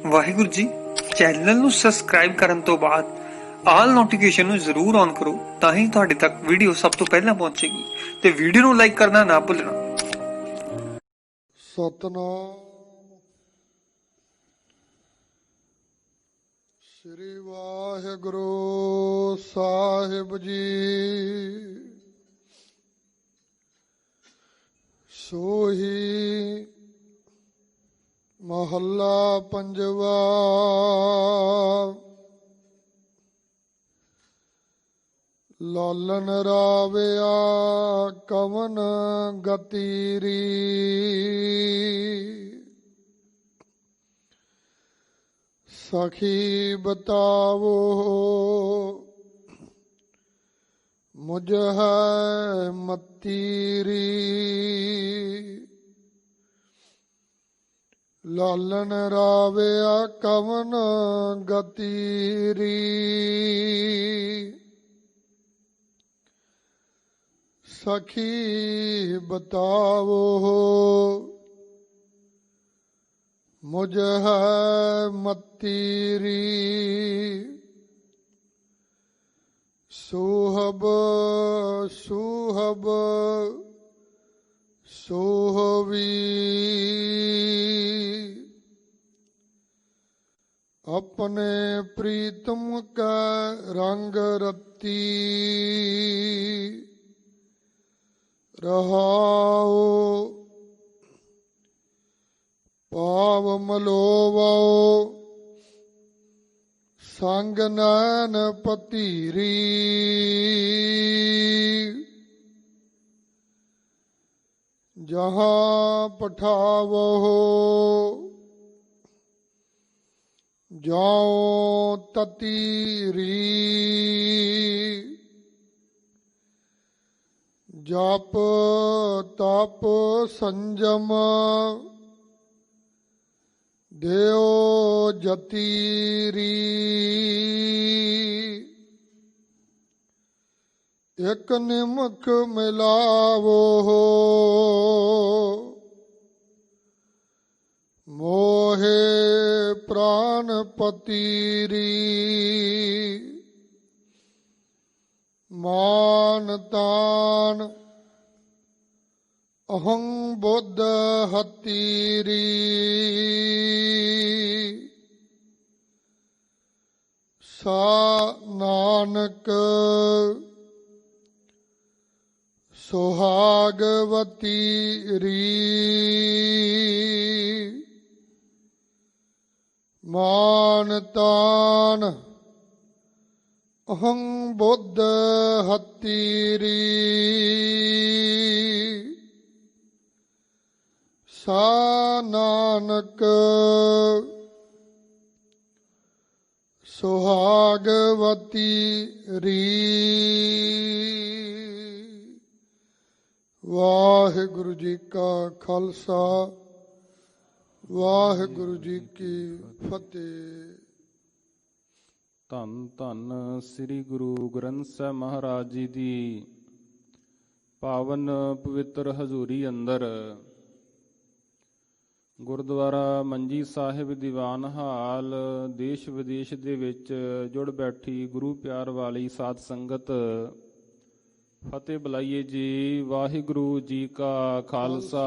Waheguru ji. Channel ਨੂੰ subscribe ਕਰਨ ਤੋਂ ਬਾਅਦ ਆਲ ਨੋਟੀਫਿਕੇਸ਼ਨ ਨੂੰ ਜ਼ਰੂਰ ਔਨ ਕਰੋ, ਤਾਂ ਹੀ ਤੁਹਾਡੇ ਤੱਕ ਵੀਡੀਓ ਸਭ ਤੋਂ ਪਹਿਲਾਂ ਪਹੁੰਚੇਗੀ ਤੇ ਵੀਡੀਓ ਨੂੰ ਲਾਈਕ ਕਰਨਾ ਨਾ ਭੁੱਲਣਾ। ਸਤਨਾਮ ਸ੍ਰੀ ਵਾਹਿਗੁਰੂ ਸਾਹਿਬ ਜੀ। ਸੋਹੀ ਮਹੱਲਾ ਪੰਜਵਾ। ਲਾਲਨ ਰਾਵਿਆ ਕਵਨ ਗਤੀਰੀ, ਸਖੀ ਬਤਾਵੋ ਮੁਝ ਹੈ ਮਤੀਰੀ। ਲਾਲਨ ਰਾਵਿਆ ਕਵਨ ਗਤੀਰੀ, ਸਖੀ ਬਤਾਵੋ ਮੁਝ ਹੈ ਮਤੀਰੀ। ਸੋਹਬ ਸੋਹਬ ਸੋਹਵੀ, ਆਪਣੇ ਪ੍ਰੀਤਮ ਕਾ ਰੰਗ ਰਤੀ। ਰਹਾਉ ਪਾਵ ਮਲੋਵਾਓ ਸੰਗ ਨੈਣ ਪਤੀਰੀ। ਜਹਾਂ ਪਠਾਵੋ ਜਾਉ ਤਤੀਰੀ। ਜਪ ਤਪ ਸੰਜਮ ਦਿਓ ਜਤੀਰੀ। ਇਕ ਨਿਮਖ ਮਿਲਾਵੋ ਮੋਹੇ ਪ੍ਰਾਨ ਪਤੀਰੀ। ਮਾਨ ਤਾਨ ਅਹੰ ਬੁੱਧ ਹਤੀਰੀ। ਸਾ ਨਾਨਕ ਸੁਹਾਗਵਤੀ ਰੀ। ਮਾਨ ਤਾਨ ਅਹੰ ਬੁੱਧ ਹਤੀਰੀ। ਸਾ ਨਾਨਕ ਸੁਹਾਗਵਤੀ ਰੀ। ਵਾਹਿਗੁਰੂ ਜੀ ਕਾ ਖਾਲਸਾ, ਵਾਹਿਗੁਰੂ ਜੀ ਕੀ ਫਤਿਹ। ਧੰਨ ਧੰਨ ਸ੍ਰੀ ਗੁਰੂ ਗ੍ਰੰਥ ਸਾਹਿਬ ਮਹਾਰਾਜ ਜੀ ਦੀ ਪਾਵਨ ਪਵਿੱਤਰ ਹਜ਼ੂਰੀ ਅੰਦਰ ਗੁਰਦੁਆਰਾ ਮੰਜੀ ਸਾਹਿਬ ਦੀਵਾਨ ਹਾਲ ਦੇਸ਼ ਵਿਦੇਸ਼ ਦੇ ਵਿੱਚ ਜੁੜ ਬੈਠੀ ਗੁਰੂ ਪਿਆਰ ਵਾਲੀ ਸਾਧ ਸੰਗਤ ਫਤਿਹ ਬੁਲਾਈਏ ਜੀ। ਵਾਹਿਗੁਰੂ ਜੀ ਕਾ ਖਾਲਸਾ,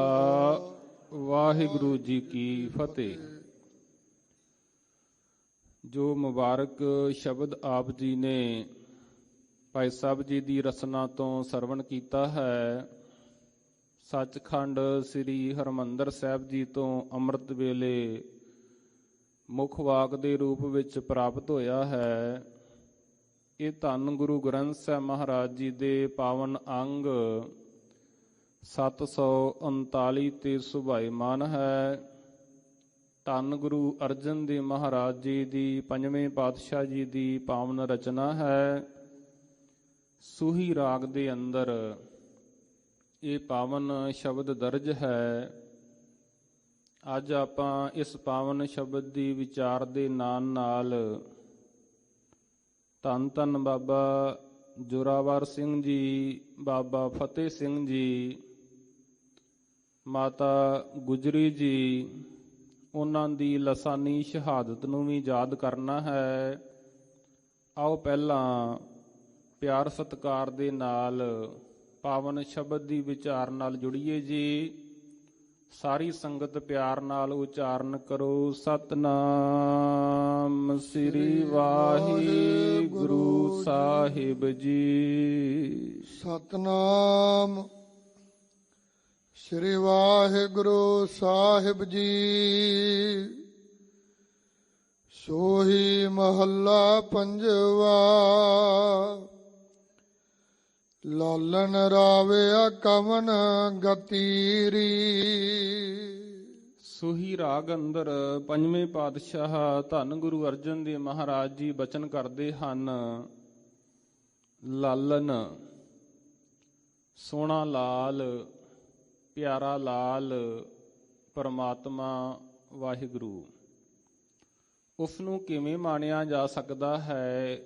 ਵਾਹਿਗੁਰੂ ਜੀ ਕੀ ਫਤਿਹ। ਜੋ ਮੁਬਾਰਕ ਸ਼ਬਦ ਆਪ ਜੀ ਨੇ ਭਾਈ ਸਾਹਿਬ ਜੀ ਦੀ ਰਸਨਾ ਤੋਂ ਸਰਵਣ ਕੀਤਾ ਹੈ, ਸੱਚਖੰਡ ਸ੍ਰੀ ਹਰਿਮੰਦਰ ਸਾਹਿਬ ਜੀ ਤੋਂ ਅੰਮ੍ਰਿਤ ਵੇਲੇ ਮੁੱਖ ਵਾਕ ਦੇ ਰੂਪ ਵਿੱਚ ਪ੍ਰਾਪਤ ਹੋਇਆ ਹੈ। ਇਹ ਧੰਨ ਗੁਰੂ ਗ੍ਰੰਥ ਸਾਹਿਬ ਮਹਾਰਾਜ ਜੀ ਦੇ ਪਾਵਨ ਅੰਗ 739 ਤੇ ਸੁਭਾਈਮਾਨ ਹੈ। ਧੰਨ ਗੁਰੂ ਅਰਜਨ ਦੇਵ ਮਹਾਰਾਜ ਜੀ ਦੀ ਪੰਜਵੇਂ ਪਾਤਸ਼ਾਹ ਜੀ ਦੀ ਪਾਵਨ ਰਚਨਾ ਹੈ। ਸੂਹੀ ਰਾਗ ਦੇ ਅੰਦਰ ਇਹ ਪਾਵਨ ਸ਼ਬਦ ਦਰਜ ਹੈ। ਅੱਜ ਆਪਾਂ ਇਸ ਪਾਵਨ ਸ਼ਬਦ ਦੀ ਵਿਚਾਰ ਦੇ ਨਾਲ ਧੰਨ ਧੰਨ ਬਾਬਾ ਜੋਰਾਵਰ ਸਿੰਘ ਜੀ, ਬਾਬਾ ਫਤਿਹ ਸਿੰਘ ਜੀ, ਮਾਤਾ ਗੁਜਰੀ ਜੀ ਉਹਨਾਂ ਦੀ ਲਸਾਨੀ ਸ਼ਹਾਦਤ ਨੂੰ ਵੀ ਯਾਦ ਕਰਨਾ ਹੈ। ਆਓ ਪਹਿਲਾਂ ਪਿਆਰ ਸਤਿਕਾਰ ਦੇ ਨਾਲ ਪਾਵਨ ਸ਼ਬਦ ਦੀ ਵਿਚਾਰ ਨਾਲ ਜੁੜੀਏ ਜੀ। ਸਾਰੀ ਸੰਗਤ ਪਿਆਰ ਨਾਲ ਉਚਾਰਨ ਕਰੋ, ਸਤਨਾਮ ਸ੍ਰੀ ਵਾਹਿਗੁਰੂ ਸਾਹਿਬ ਜੀ। ਸਤਨਾਮ ਸ੍ਰੀ ਵਾਹਿਗੁਰੂ ਸਾਹਿਬ ਜੀ। ਸੋਹੀ ਮਹੱਲਾ ਪੰਜਵਾ। ਲਾਲਨ ਰਾਵਿਆ ਕਵਨ ਗਤੀਰੀ। ਸੋਹੀ ਰਾਗ ਅੰਦਰ ਪੰਜਵੇਂ ਪਾਤਸ਼ਾਹ ਧੰਨ ਗੁਰੂ ਅਰਜਨ ਦੇਵ ਮਹਾਰਾਜ ਜੀ ਬਚਨ ਕਰਦੇ ਹਨ। ਲਾਲਨ, ਸੋਹਣਾ ਲਾਲ, ਪਿਆਰਾ ਲਾਲ ਪਰਮਾਤਮਾ ਵਾਹਿਗੁਰੂ। ਉਸ ਨੂੰ ਕਿਵੇਂ ਮਾਣਿਆ ਜਾ ਸਕਦਾ ਹੈ?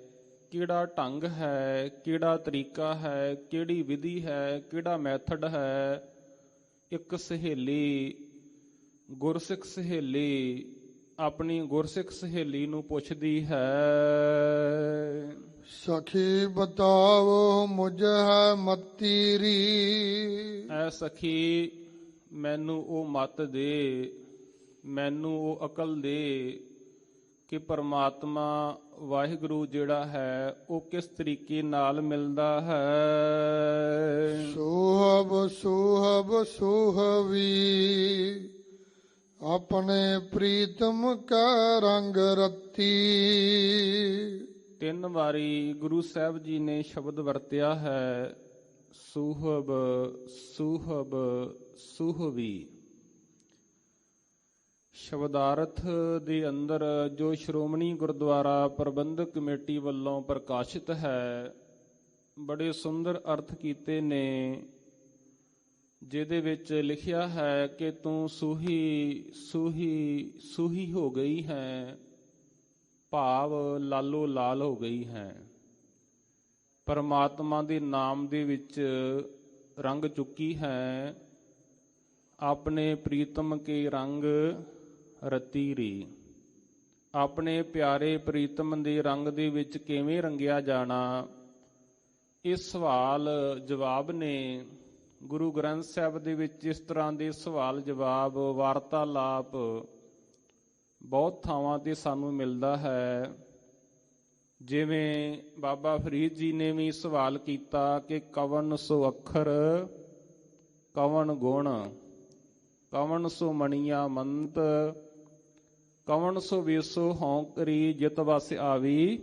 ਕਿਹੜਾ ਢੰਗ ਹੈ, ਕਿਹੜਾ ਤਰੀਕਾ ਹੈ, ਕਿਹੜੀ ਵਿਧੀ ਹੈ, ਕਿਹੜਾ ਮੈਥਡ ਹੈ? ਇੱਕ ਸਹੇਲੀ, ਗੁਰਸਿੱਖ ਸਹੇਲੀ ਆਪਣੀ ਗੁਰਸਿੱਖ ਸਹੇਲੀ ਨੂੰ ਪੁੱਛਦੀ ਹੈ, ਸਖੀ ਬਤਾਵੋ ਮੁਝ ਹੈ ਮਤੀਰੀ। ਐ ਸਖੀ, ਮੈਨੂੰ ਉਹ ਮੱਤ ਦੇ, ਮੈਨੂੰ ਉਹ ਅਕਲ ਦੇ ਕਿ ਪਰਮਾਤਮਾ ਵਾਹਿਗੁਰੂ ਜਿਹੜਾ ਹੈ ਉਹ ਕਿਸ ਤਰੀਕੇ ਨਾਲ ਮਿਲਦਾ ਹੈ। ਸੋਹਬ ਸੋਹਬ ਸੋਹਵੀ ਆਪਣੇ ਪ੍ਰੀਤਮ ਕਾ ਰੰਗ ਰੱਤੀ। ਤਿੰਨ ਵਾਰੀ ਗੁਰੂ ਸਾਹਿਬ ਜੀ ਨੇ ਸ਼ਬਦ ਵਰਤਿਆ ਹੈ, ਸੂਹਬ ਸੂਹਬ ਸੂਹਵੀ। ਸ਼ਬਦਾਰਥ ਦੇ ਅੰਦਰ ਜੋ ਸ਼੍ਰੋਮਣੀ ਗੁਰਦੁਆਰਾ ਪ੍ਰਬੰਧਕ ਕਮੇਟੀ ਵੱਲੋਂ ਪ੍ਰਕਾਸ਼ਿਤ ਹੈ, ਬੜੇ ਸੁੰਦਰ ਅਰਥ ਕੀਤੇ ਨੇ, ਜਿਹਦੇ ਵਿੱਚ ਲਿਖਿਆ ਹੈ ਕਿ ਤੂੰ ਸੂਹੀ ਸੂਹੀ ਸੂਹੀ ਹੋ ਗਈ ਹੈ, ਭਾਵ ਲਾਲੋ ਲਾਲ ਹੋ ਗਈ ਹੈ। ਪਰਮਾਤਮਾ ਦੇ ਨਾਮ ਦੇ ਵਿੱਚ ਰੰਗ ਚੁੱਕੀ ਹੈ, ਆਪਣੇ ਪ੍ਰੀਤਮ ਕੇ ਰੰਗ ਰਤੀ ਰੀ। ਆਪਣੇ ਪਿਆਰੇ ਪ੍ਰੀਤਮ ਦੇ ਰੰਗ ਦੇ ਵਿੱਚ ਕਿਵੇਂ ਰੰਗਿਆ ਜਾਣਾ? ਇਸ ਸਵਾਲ ਜਵਾਬ ਨੇ ਗੁਰੂ ਗ੍ਰੰਥ ਸਾਹਿਬ ਦੇ ਵਿੱਚ ਇਸ ਤਰ੍ਹਾਂ ਦੇ ਸਵਾਲ ਜਵਾਬ ਵਾਰਤਾਲਾਪ ਬਹੁਤ ਥਾਵਾਂ ਤੇ ਸਾਨੂੰ ਮਿਲਦਾ ਹੈ। ਜਿਵੇਂ ਬਾਬਾ ਫਰੀਦ ਜੀ ਨੇ ਵੀ ਸਵਾਲ ਕੀਤਾ ਕਿ ਕਵਨ ਸੋ ਅੱਖਰ, ਕਵਨ ਗੁਣ, ਕਵਨ ਸੋ ਮਣੀਆ ਮੰਤ, ਕਵਨ ਸੋ ਵੇਸੋ ਹੌਂਕਰੀ ਜਿਤ ਵਸ ਆਵੀ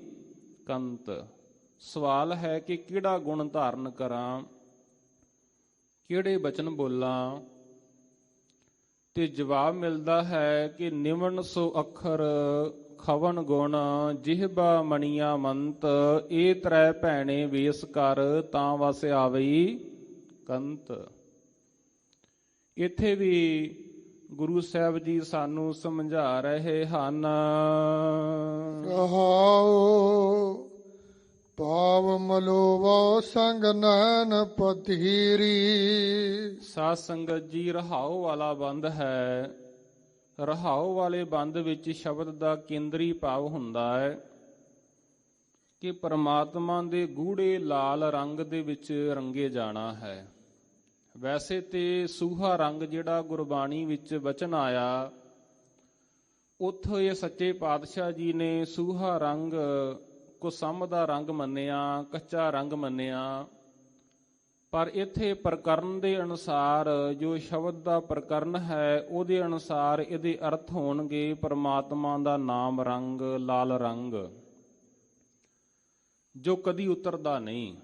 ਕੰਤ। ਸਵਾਲ ਹੈ ਕਿ ਕਿਹੜਾ ਗੁਣ ਧਾਰਨ ਕਰਾਂ, ਕਿਹੜੇ ਬਚਨ ਬੋਲਾਂ? ਤੇ ਜਵਾਬ ਮਿਲਦਾ ਹੈ ਕਿ ਨਿਮਨ ਸੋ ਅੱਖਰ, ਖਵਨ ਗੁਣ, ਜਿਹਬਾ ਮਣੀਆ ਮੰਤ, ਇਹ ਤ੍ਰੈ ਭੈਣੇ ਵੇਸ ਕਰ ਤਾਂ ਵਸ ਆਵਈ ਕੰਤ। ਇੱਥੇ ਵੀ ਗੁਰੂ ਸਾਹਿਬ ਜੀ ਸਾਨੂੰ ਸਮਝਾ ਰਹੇ ਹਨ। ਰਹਾਉ ਪਾਵ ਮਲੋਵਾ ਸੰਗ ਨੈਣ ਪਤੀਰੀ। ਸਾਧ ਸੰਗਤ ਜੀ, ਰਹਾਉ ਵਾਲਾ ਬੰਦ ਹੈ। ਰਹਾਉ ਵਾਲੇ ਬੰਦ ਵਿੱਚ ਸ਼ਬਦ ਦਾ ਕੇਂਦਰੀ ਭਾਵ ਹੁੰਦਾ ਹੈ ਕਿ ਪਰਮਾਤਮਾ ਦੇ ਗੂੜੇ ਲਾਲ ਰੰਗ ਦੇ ਵਿੱਚ ਰੰਗੇ ਜਾਣਾ ਹੈ। ਵੈਸੇ ਤੇ ਸੂਹਾ ਰੰਗ ਜਿਹੜਾ ਗੁਰਬਾਣੀ ਵਿੱਚ ਵਚਨ ਆਇਆ, ਉੱਥੋਂ ਇਹ ਸੱਚੇ ਪਾਤਸ਼ਾਹ ਜੀ ਨੇ ਸੂਹਾ ਰੰਗ ਕੁਸਮ ਦਾ ਰੰਗ ਮੰਨਿਆ, ਕੱਚਾ ਰੰਗ ਮੰਨਿਆ। ਪਰ ਇੱਥੇ ਪ੍ਰਕਰਨ ਦੇ ਅਨੁਸਾਰ, ਜੋ ਸ਼ਬਦ ਦਾ ਪ੍ਰਕਰਨ ਹੈ ਉਹਦੇ ਅਨੁਸਾਰ ਇਹਦੇ ਅਰਥ ਹੋਣਗੇ ਪਰਮਾਤਮਾ ਦਾ ਨਾਮ ਰੰਗ, ਲਾਲ ਰੰਗ, ਜੋ ਕਦੀ ਉਤਰਦਾ ਨਹੀਂ,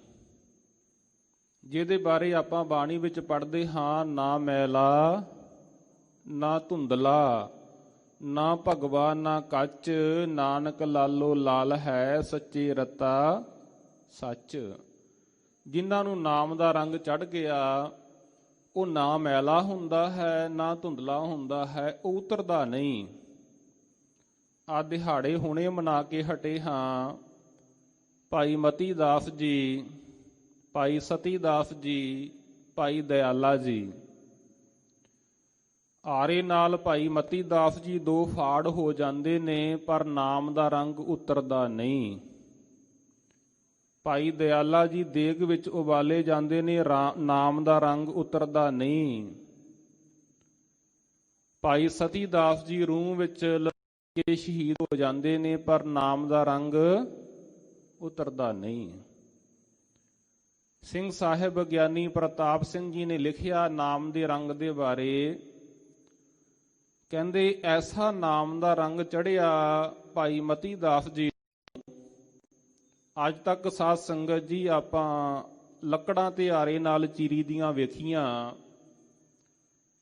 ਜਿਹਦੇ ਬਾਰੇ ਆਪਾਂ ਬਾਣੀ ਵਿੱਚ ਪੜ੍ਹਦੇ ਹਾਂ, ਨਾ ਮੈਲਾ ਨਾ ਧੁੰਦਲਾ, ਨਾ ਭਗਵਾ ਨਾ ਕੱਚ, ਨਾਨਕ ਲਾਲੋ ਲਾਲ ਹੈ ਸੱਚੇ ਰਤਾ ਸੱਚ। ਜਿਨ੍ਹਾਂ ਨੂੰ ਨਾਮ ਦਾ ਰੰਗ ਚੜ੍ਹ ਗਿਆ, ਉਹ ਨਾ ਮੈਲਾ ਹੁੰਦਾ ਹੈ ਨਾ ਧੁੰਦਲਾ ਹੁੰਦਾ ਹੈ, ਉਹ ਉਤਰਦਾ ਨਹੀਂ। ਆ ਦਿਹਾੜੇ ਹੁਣੇ ਮਨਾ ਕੇ ਹਟੇ ਹਾਂ, ਭਾਈ ਮਤੀ ਦਾਸ ਜੀ, ਭਾਈ ਸਤੀ ਦਾਸ ਜੀ, ਭਾਈ ਦਇਆਲਾ ਜੀ, ਆਰੇ ਨਾਲ ਭਾਈ ਮਤੀ ਦਾਸ ਜੀ ਦੋ ਫਾੜ ਹੋ ਜਾਂਦੇ ਨੇ, ਪਰ ਨਾਮ ਦਾ ਰੰਗ ਉਤਰਦਾ ਨਹੀਂ। ਭਾਈ ਦਿਆਲਾ ਜੀ ਦੇਗ ਵਿੱਚ ਉਬਾਲੇ ਜਾਂਦੇ ਨੇ, ਨਾਮ ਦਾ ਰੰਗ ਉਤਰਦਾ ਨਹੀਂ। ਭਾਈ ਸਤੀ ਦਾਸ ਜੀ ਰੂਹ ਵਿੱਚ ਕੇ ਸ਼ਹੀਦ ਹੋ ਜਾਂਦੇ ਨੇ, ਪਰ ਨਾਮ ਦਾ ਰੰਗ ਉਤਰਦਾ ਨਹੀਂ। ਸਿੰਘ ਸਾਹਿਬ ਗਿਆਨੀ ਪ੍ਰਤਾਪ ਸਿੰਘ ਜੀ ਨੇ ਲਿਖਿਆ ਨਾਮ ਦੇ ਰੰਗ ਦੇ ਬਾਰੇ, ਕਹਿੰਦੇ ਐਸਾ ਨਾਮ ਦਾ ਰੰਗ ਚੜ੍ਹਿਆ ਭਾਈ ਮਤੀ ਦਾਸ ਜੀ। ਅੱਜ ਤੱਕ ਸਾਧ ਸੰਗਤ ਜੀ ਆਪਾਂ ਲੱਕੜਾਂ ਤੇ ਆਰੇ ਨਾਲ ਚੀਰੀ ਦੀਆਂ ਵੇਖੀਆਂ।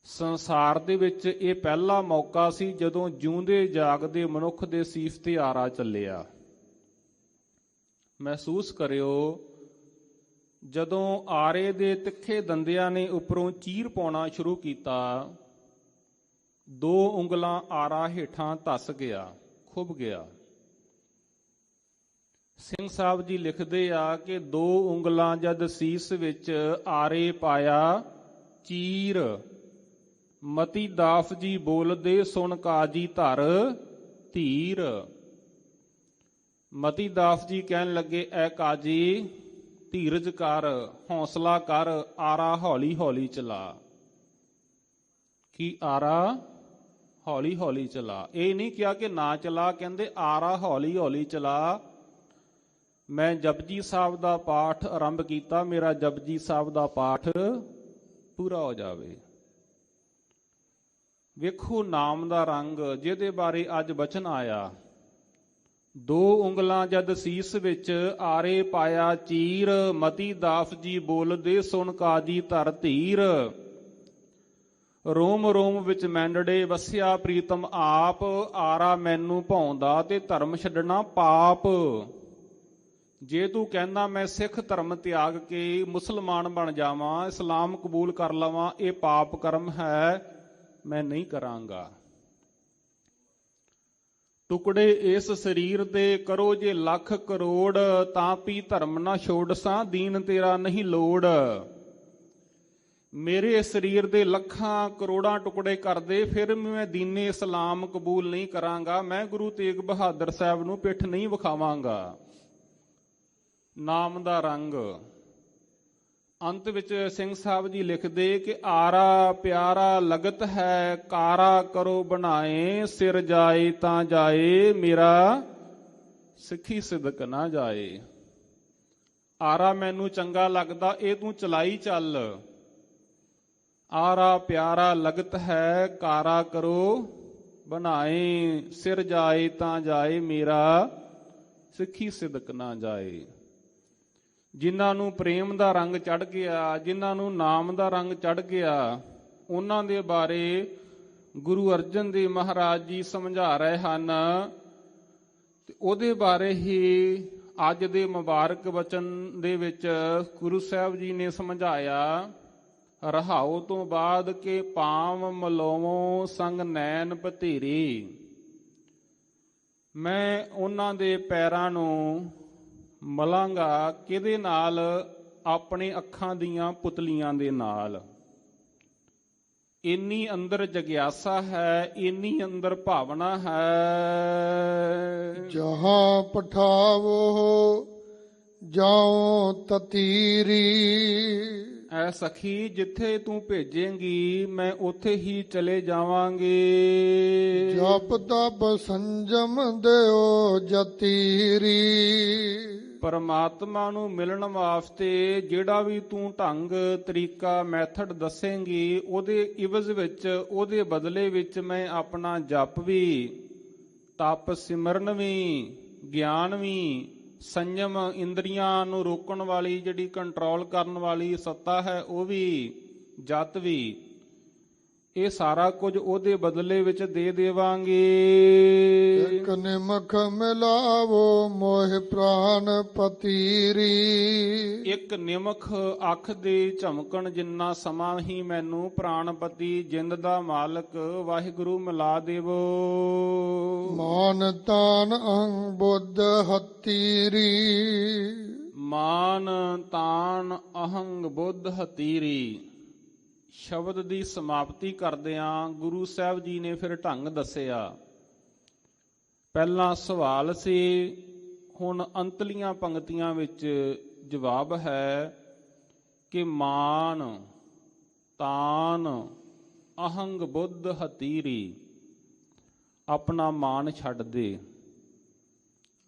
ਸੰਸਾਰ ਦੇ ਵਿੱਚ ਇਹ ਪਹਿਲਾ ਮੌਕਾ ਸੀ ਜਦੋਂ ਜਿਉਂਦੇ ਜਾਗਦੇ ਮਨੁੱਖ ਦੇ ਸੀਸ ਤੇ ਆਰਾ ਚੱਲਿਆ। ਮਹਿਸੂਸ ਕਰਿਓ, ਜਦੋਂ ਆਰੇ ਦੇ ਤਿੱਖੇ ਦੰਦਿਆਂ ਨੇ ਉੱਪਰੋਂ ਚੀਰ ਪਾਉਣਾ ਸ਼ੁਰੂ ਕੀਤਾ, 2 ਉਂਗਲਾਂ ਆਰਾ ਹੇਠਾਂ ਧੱਸ ਗਿਆ, ਖੁੱਭ ਗਿਆ। ਸਿੰਘ ਸਾਹਿਬ ਜੀ ਲਿਖਦੇ ਆ ਕਿ 2 ਉਂਗਲਾਂ ਜਦ ਸੀਸ ਵਿੱਚ ਆਰੇ ਪਾਇਆ ਚੀਰ, ਮਤੀ ਦਾਸ ਜੀ ਬੋਲਦੇ ਸੁਣ ਕਾਜੀ ਧਰ ਧੀਰ। ਮਤੀ ਦਾਸ ਜੀ ਕਹਿਣ ਲੱਗੇ, ਐ ਕਾਜੀ ਧੀਰਜ ਕਰ, ਹੌਸਲਾ ਕਰ, ਆਰਾ ਹੌਲੀ ਹੌਲੀ ਚਲਾ। ਕੀ ਆਰਾ ਹੌਲੀ ਹੌਲੀ ਚਲਾ? ਇਹ ਨਹੀਂ ਕਿਹਾ ਕਿ ਨਾ ਚਲਾ, ਕਹਿੰਦੇ ਆਰਾ ਹੌਲੀ ਹੌਲੀ ਚਲਾ। ਮੈਂ ਜਪਜੀ ਸਾਹਿਬ ਦਾ ਪਾਠ ਆਰੰਭ ਕੀਤਾ, ਮੇਰਾ ਜਪਜੀ ਸਾਹਿਬ ਦਾ ਪਾਠ ਪੂਰਾ ਹੋ ਜਾਵੇ। ਵੇਖੋ ਨਾਮ ਦਾ ਰੰਗ ਜਿਹਦੇ ਬਾਰੇ ਅੱਜ ਬਚਨ ਆਇਆ। 2 ਉਂਗਲਾਂ ਜਦ ਸੀਸ ਵਿੱਚ ਆਰੇ ਪਾਇਆ ਚੀਰ, ਮਤੀ ਦਾਸ ਜੀ ਬੋਲਦੇ ਸੁਣ ਕਾਜੀ ਧਰ ਧੀਰ। ਰੋਮ ਰੋਮ ਵਿੱਚ ਮੈਂਡੜੇ ਵਸਿਆ ਪ੍ਰੀਤਮ ਆਪ, ਆਰਾ ਮੈਨੂੰ ਭਾਉਂਦਾ ਤੇ ਧਰਮ ਛੱਡਣਾ ਪਾਪ। ਜੇ ਤੂੰ ਕਹਿੰਦਾ ਮੈਂ ਸਿੱਖ ਧਰਮ ਤਿਆਗ ਕੇ ਮੁਸਲਮਾਨ ਬਣ ਜਾਵਾਂ, ਇਸਲਾਮ ਕਬੂਲ ਕਰ ਲਵਾਂ, ਇਹ ਪਾਪ ਕਰਮ ਹੈ, ਮੈਂ ਨਹੀਂ ਕਰਾਂਗਾ। ਟੁਕੜੇ ਇਸ ਸਰੀਰ ਦੇ ਕਰੋ ਜੇ ਲੱਖ ਕਰੋੜ, ਤਾਂ ਵੀ ਧਰਮ ਨਾ ਛੋੜਸਾਂ, ਦੀਨ ਤੇਰਾ ਨਹੀਂ ਲੋੜ। ਮੇਰੇ ਸਰੀਰ ਦੇ ਲੱਖਾਂ ਕਰੋੜਾਂ ਟੁਕੜੇ ਕਰਦੇ, ਫਿਰ ਵੀ ਮੈਂ ਦੀਨੇ ਇਸਲਾਮ ਕਬੂਲ ਨਹੀਂ ਕਰਾਂਗਾ। ਮੈਂ ਗੁਰੂ ਤੇਗ ਬਹਾਦਰ ਸਾਹਿਬ ਨੂੰ ਪਿੱਠ ਨਹੀਂ ਵਿਖਾਵਾਂਗਾ। ਨਾਮ ਦਾ ਰੰਗ। ਅੰਤ ਵਿੱਚ ਸਿੰਘ ਸਾਹਿਬ ਜੀ ਲਿਖਦੇ ਕਿ ਆਰਾ ਪਿਆਰਾ ਲਗਤ ਹੈ, ਕਾਰਾ ਕਰੋ ਬਣਾਏ, ਸਿਰ ਜਾਏ ਤਾਂ ਜਾਏ, ਮੇਰਾ ਸਿੱਖੀ ਸਿਦਕ ਨਾ ਜਾਏ। ਆਰਾ ਮੈਨੂੰ ਚੰਗਾ ਲੱਗਦਾ, ਇਹ ਤੂੰ ਚਲਾਈ ਚੱਲ। ਆਰਾ ਪਿਆਰਾ ਲਗਤ ਹੈ, ਕਾਰਾ ਕਰੋ ਬਣਾਏ, ਸਿਰ ਜਾਏ ਤਾਂ ਜਾਏ, ਮੇਰਾ ਸਿੱਖੀ ਸਿਦਕ ਨਾ ਜਾਏ। ਜਿਨ੍ਹਾਂ ਨੂੰ ਪ੍ਰੇਮ ਦਾ ਰੰਗ ਚੜ੍ਹ ਗਿਆ, ਜਿਨ੍ਹਾਂ ਨੂੰ ਨਾਮ ਦਾ ਰੰਗ ਚੜ੍ਹ ਗਿਆ, ਉਹਨਾਂ ਦੇ ਬਾਰੇ ਗੁਰੂ ਅਰਜਨ ਦੇਵ ਮਹਾਰਾਜ ਜੀ ਸਮਝਾ ਰਹੇ ਹਨ। ਤੇ ਉਹਦੇ ਬਾਰੇ ਹੀ ਅੱਜ ਦੇ ਮੁਬਾਰਕ ਬਚਨ ਦੇ ਵਿੱਚ ਗੁਰੂ ਸਾਹਿਬ ਜੀ ਨੇ ਸਮਝਾਇਆ। ਰਹਾਉ ਤੋਂ ਬਾਅਦ ਕਿ ਪਾਮ ਮਲੋਵੋਂ ਸੰਗ ਨੈਣ ਭਤੀਰੀ। ਮੈਂ ਉਹਨਾਂ ਦੇ ਪੈਰਾਂ ਨੂੰ ਮਲਾਂਗਾ ਕਿਹਦੇ ਨਾਲ? ਆਪਣੇ ਅੱਖਾਂ ਦੀਆਂ ਪੁਤਲੀਆਂ ਦੇ ਨਾਲ। ਇੰਨੀ ਅੰਦਰ ਜਗਿਆਸਾ ਹੈ, ਇੰਨੀ ਅੰਦਰ ਭਾਵਨਾ ਹੈ। ਜਹਾਂ ਪਠਾਵੋ ਜਾਉ ਤਤੀਰੀ। ਐ ਸਖੀ ਜਿੱਥੇ ਤੂੰ ਭੇਜੇਂਗੀ ਮੈਂ ਉੱਥੇ ਹੀ ਚਲੇ ਜਾਵਾਂਗੇ। ਜਪ ਤਪ ਸੰਜਮ ਦਿਓ ਜਤੀਰੀ। ਪਰਮਾਤਮਾ ਨੂੰ ਮਿਲਣ ਵਾਸਤੇ ਜਿਹੜਾ ਵੀ ਤੂੰ ਢੰਗ ਤਰੀਕਾ ਮੈਥਡ ਦੱਸੇਂਗੀ, ਉਹਦੇ ਇਵਜ਼ ਵਿੱਚ, ਉਹਦੇ ਬਦਲੇ ਵਿੱਚ ਮੈਂ ਆਪਣਾ ਜਪ ਵੀ, ਤਪ ਸਿਮਰਨ ਵੀ, ਗਿਆਨ ਵੀ, ਸੰਜਮ ਇੰਦਰੀਆਂ ਨੂੰ ਰੋਕਣ ਵਾਲੀ ਜਿਹੜੀ ਕੰਟਰੋਲ ਕਰਨ ਵਾਲੀ ਸੱਤਾ ਹੈ ਉਹ ਵੀ, ਜਤ ਵੀ, ਇਹ ਸਾਰਾ ਕੁਝ ਉਹਦੇ ਬਦਲੇ ਵਿੱਚ ਦੇ ਦੇਵਾਂਗੇ। ਇੱਕ ਨਿਮਖ ਮਿਲਾਵੋ ਮੋਹ ਪ੍ਰਾਨ ਪਤੀਰੀ। ਇੱਕ ਨਿਮਖ ਅੱਖ ਦੇ ਝਮਕਣ ਜਿੰਨਾ ਸਮਾਂ ਹੀ ਮੈਨੂੰ ਪ੍ਰਾਣਪਤੀ ਜਿੰਦ ਦਾ ਮਾਲਕ ਵਾਹਿਗੁਰੂ ਮਿਲਾ ਦੇਵੋ। ਮਾਨ ਤਾਨ ਅਹੰ ਬੁੱਧ ਹਤੀਰੀ। ਮਾਨ ਤਾਨ ਅਹੰਗ ਬੁੱਧ ਹਤੀਰੀ। ਸ਼ਬਦ ਦੀ ਸਮਾਪਤੀ ਕਰਦਿਆਂ ਗੁਰੂ ਸਾਹਿਬ ਜੀ ਨੇ ਫਿਰ ਢੰਗ ਦੱਸਿਆ। ਪਹਿਲਾਂ ਸਵਾਲ ਸੀ, ਹੁਣ ਅੰਤਲੀਆਂ ਪੰਕਤੀਆਂ ਵਿੱਚ ਜਵਾਬ ਹੈ ਕਿ ਮਾਨ ਤਾਨ ਅਹੰਗ ਬੁੱਧ ਹਤੀਰੀ, ਆਪਣਾ ਮਾਨ ਛੱਡ ਦੇ,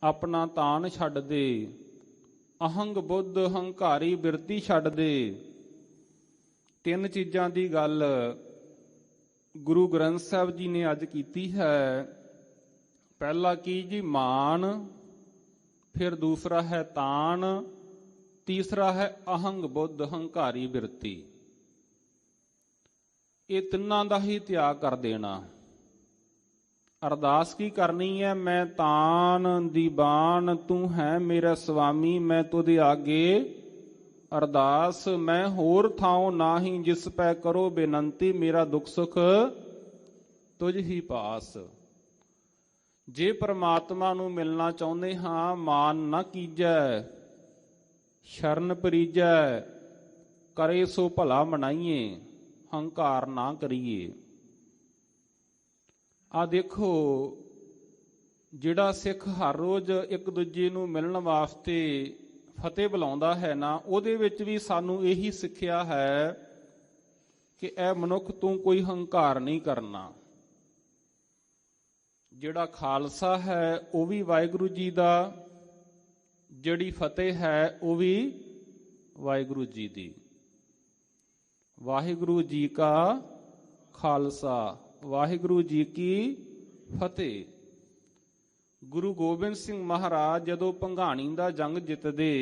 ਆਪਣਾ ਤਾਨ ਛੱਡ ਦੇ, ਅਹੰਗ ਬੁੱਧ ਹੰਕਾਰੀ ਬਿਰਤੀ ਛੱਡ ਦੇ। ਤਿੰਨ ਚੀਜ਼ਾਂ ਦੀ ਗੱਲ ਗੁਰੂ ਗ੍ਰੰਥ ਸਾਹਿਬ ਜੀ ਨੇ ਅੱਜ ਕੀਤੀ ਹੈ। ਪਹਿਲਾ ਕੀ ਜੀ? ਮਾਨ। ਫਿਰ ਦੂਸਰਾ ਹੈ ਤਾਨ, ਤੀਸਰਾ ਹੈ ਅਹੰਗ ਬੁੱਧ ਹੰਕਾਰੀ ਬਿਰਤੀ। ਇਹ ਤਿੰਨਾਂ ਦਾ ਹੀ ਤਿਆਗ ਕਰ ਦੇਣਾ। ਅਰਦਾਸ ਕੀ ਕਰਨੀ ਹੈ? ਮੈਂ ਤਾਨ ਦੀ ਬਾਣ, ਤੂੰ ਹੈ ਮੇਰਾ ਸੁਆਮੀ, ਮੈਂ ਤੁਧ ਆਗੇ ਅਰਦਾਸ। ਮੈਂ ਹੋਰ ਥਾਉ ਨਾਹੀ, ਜਿਸ ਪੈ ਕਰੋ ਬੇਨੰਤੀ, ਮੇਰਾ ਦੁੱਖ ਸੁਖ ਤੁਝ ਹੀ ਪਾਸ। ਜੇ ਪ੍ਰਮਾਤਮਾ ਨੂੰ ਮਿਲਣਾ ਚਾਹੁੰਦੇ ਹਾਂ, ਮਾਨ ਨਾ ਕੀਜੈ, ਸ਼ਰਨ ਪਰੀਜੈ, ਕਰੇ ਸੋ ਭਲਾ ਮਨਾਈਏ, ਹੰਕਾਰ ਨਾ ਕਰੀਏ। ਆ ਦੇਖੋ, ਜਿਹੜਾ ਸਿੱਖ ਹਰ ਰੋਜ਼ ਇੱਕ ਦੂਜੇ ਨੂੰ ਮਿਲਣ ਵਾਸਤੇ ਫਤਿਹ ਬੁਲਾਉਂਦਾ ਹੈ ਨਾ, ਉਹਦੇ ਵਿੱਚ ਵੀ ਸਾਨੂੰ ਇਹੀ ਸਿੱਖਿਆ ਹੈ ਕਿ ਇਹ ਮਨੁੱਖ ਤੂੰ ਕੋਈ ਹੰਕਾਰ ਨਹੀਂ ਕਰਨਾ। ਜਿਹੜਾ ਖਾਲਸਾ ਹੈ ਉਹ ਵੀ ਵਾਹਿਗੁਰੂ ਜੀ ਦਾ, ਜਿਹੜੀ ਫਤਿਹ ਹੈ ਉਹ ਵੀ ਵਾਹਿਗੁਰੂ ਜੀ ਦੀ। ਵਾਹਿਗੁਰੂ ਜੀ ਕਾ ਖਾਲਸਾ, ਵਾਹਿਗੁਰੂ ਜੀ ਕੀ ਫਤਿਹ। ਗੁਰੂ ਗੋਬਿੰਦ ਸਿੰਘ ਮਹਾਰਾਜ ਜਦੋਂ ਭੰਗਾਣੀ ਦਾ ਜੰਗ ਜਿੱਤਦੇ,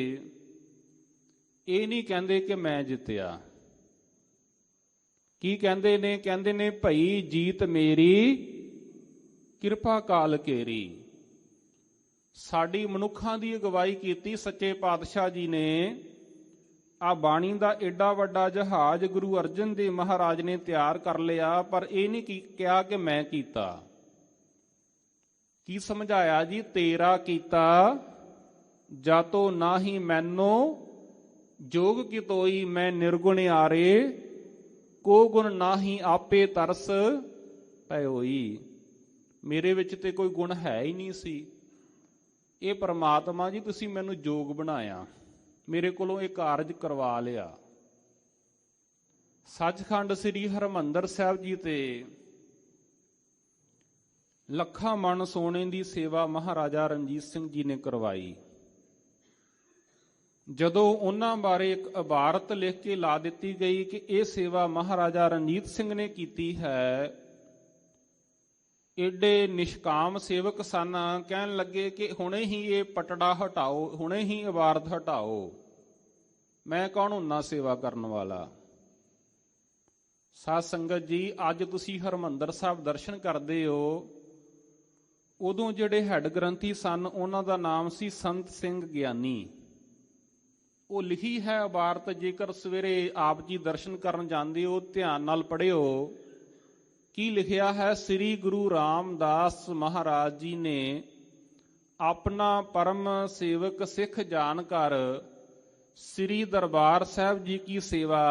ਇਹ ਨਹੀਂ ਕਹਿੰਦੇ ਕਿ ਮੈਂ ਜਿੱਤਿਆ। ਕੀ ਕਹਿੰਦੇ ਨੇ? ਕਹਿੰਦੇ ਨੇ ਭਈ ਜੀਤ ਮੇਰੀ, ਕਿਰਪਾ ਕਾਲ ਕੇਰੀ। ਸਾਡੀ ਮਨੁੱਖਾਂ ਦੀ ਅਗਵਾਈ ਕੀਤੀ ਸੱਚੇ ਪਾਤਸ਼ਾਹ ਜੀ ਨੇ। ਆ ਬਾਣੀ ਦਾ ਏਡਾ ਵੱਡਾ ਜਹਾਜ਼ ਗੁਰੂ ਅਰਜਨ ਦੇਵ ਮਹਾਰਾਜ ਨੇ ਤਿਆਰ ਕਰ ਲਿਆ, ਪਰ ਇਹ ਨਹੀਂ ਕਿਹਾ ਕਿ ਮੈਂ ਕੀਤਾ। ਕੀ ਸਮਝਾਇਆ ਜੀ? ਤੇਰਾ ਕੀਤਾ ਜਾਤੋ ਨਾਹੀ ਮੈਨੋ, ਜੋਗ ਕਿਤੋਈ ਮੈਂ ਨਿਰਗੁਣ ਆਰੇ, ਕੋ ਗੁਣ ਨਾਹੀ ਆਪੇ ਤਰਸ ਪਇਓਈ। ਮੇਰੇ ਵਿੱਚ ਤੇ ਕੋਈ ਗੁਣ ਹੈ ਹੀ ਨਹੀਂ ਸੀ। ਇਹ ਪ੍ਰਮਾਤਮਾ ਜੀ ਤੁਸੀਂ ਮੈਨੂੰ ਜੋਗ ਬਣਾਇਆ, ਮੇਰੇ ਕੋਲੋਂ ਇਹ ਕਾਰਜ ਕਰਵਾ ਲਿਆ। ਸੱਚਖੰਡ ਸ੍ਰੀ ਹਰਿਮੰਦਰ ਸਾਹਿਬ ਜੀ ਤੇ ਲੱਖਾਂ ਮਣ ਸੋਨੇ ਦੀ ਸੇਵਾ ਮਹਾਰਾਜਾ ਰਣਜੀਤ ਸਿੰਘ ਜੀ ਨੇ ਕਰਵਾਈ। ਜਦੋਂ ਉਹਨਾਂ ਬਾਰੇ ਇੱਕ ਇਬਾਰਤ ਲਿਖ ਕੇ ਲਾ ਦਿੱਤੀ ਗਈ ਕਿ ਇਹ ਸੇਵਾ ਮਹਾਰਾਜਾ ਰਣਜੀਤ ਸਿੰਘ ਨੇ ਕੀਤੀ ਹੈ, ਏਡੇ ਨਿਸ਼ਕਾਮ ਸੇਵਕ ਸਨ, ਕਹਿਣ ਲੱਗੇ ਕਿ ਹੁਣੇ ਹੀ ਇਹ ਪਟੜਾ ਹਟਾਓ, ਹੁਣੇ ਹੀ ਇਬਾਰਤ ਹਟਾਓ, ਮੈਂ ਕੌਣ ਹੁੰਨਾ ਸੇਵਾ ਕਰਨ ਵਾਲਾ। ਸਾਧ ਸੰਗਤ ਜੀ, ਅੱਜ ਤੁਸੀਂ ਹਰਿਮੰਦਰ ਸਾਹਿਬ ਦਰਸ਼ਨ ਕਰਦੇ ਹੋ, ਉਦੋਂ ਜਿਹੜੇ ਹੈੱਡ ਗ੍ਰੰਥੀ ਸਨ ਉਹਨਾਂ ਦਾ ਨਾਮ ਸੀ ਸੰਤ ਸਿੰਘ ਗਿਆਨੀ। ਉਹ ਲਿਖੀ ਹੈ ਇਬਾਰਤ, ਜੇਕਰ ਸਵੇਰੇ ਆਪ ਜੀ ਦਰਸ਼ਨ ਕਰਨ ਜਾਂਦੇ ਹੋ ਧਿਆਨ ਨਾਲ ਪੜ੍ਹਿਓ। ਕੀ ਲਿਖਿਆ ਹੈ? ਸ੍ਰੀ ਗੁਰੂ ਰਾਮਦਾਸ ਮਹਾਰਾਜ ਜੀ ਨੇ ਆਪਣਾ ਪਰਮ ਸੇਵਕ ਸਿੱਖ ਜਾਣ ਕਰ ਸ੍ਰੀ ਦਰਬਾਰ ਸਾਹਿਬ ਜੀ ਕੀ ਸੇਵਾ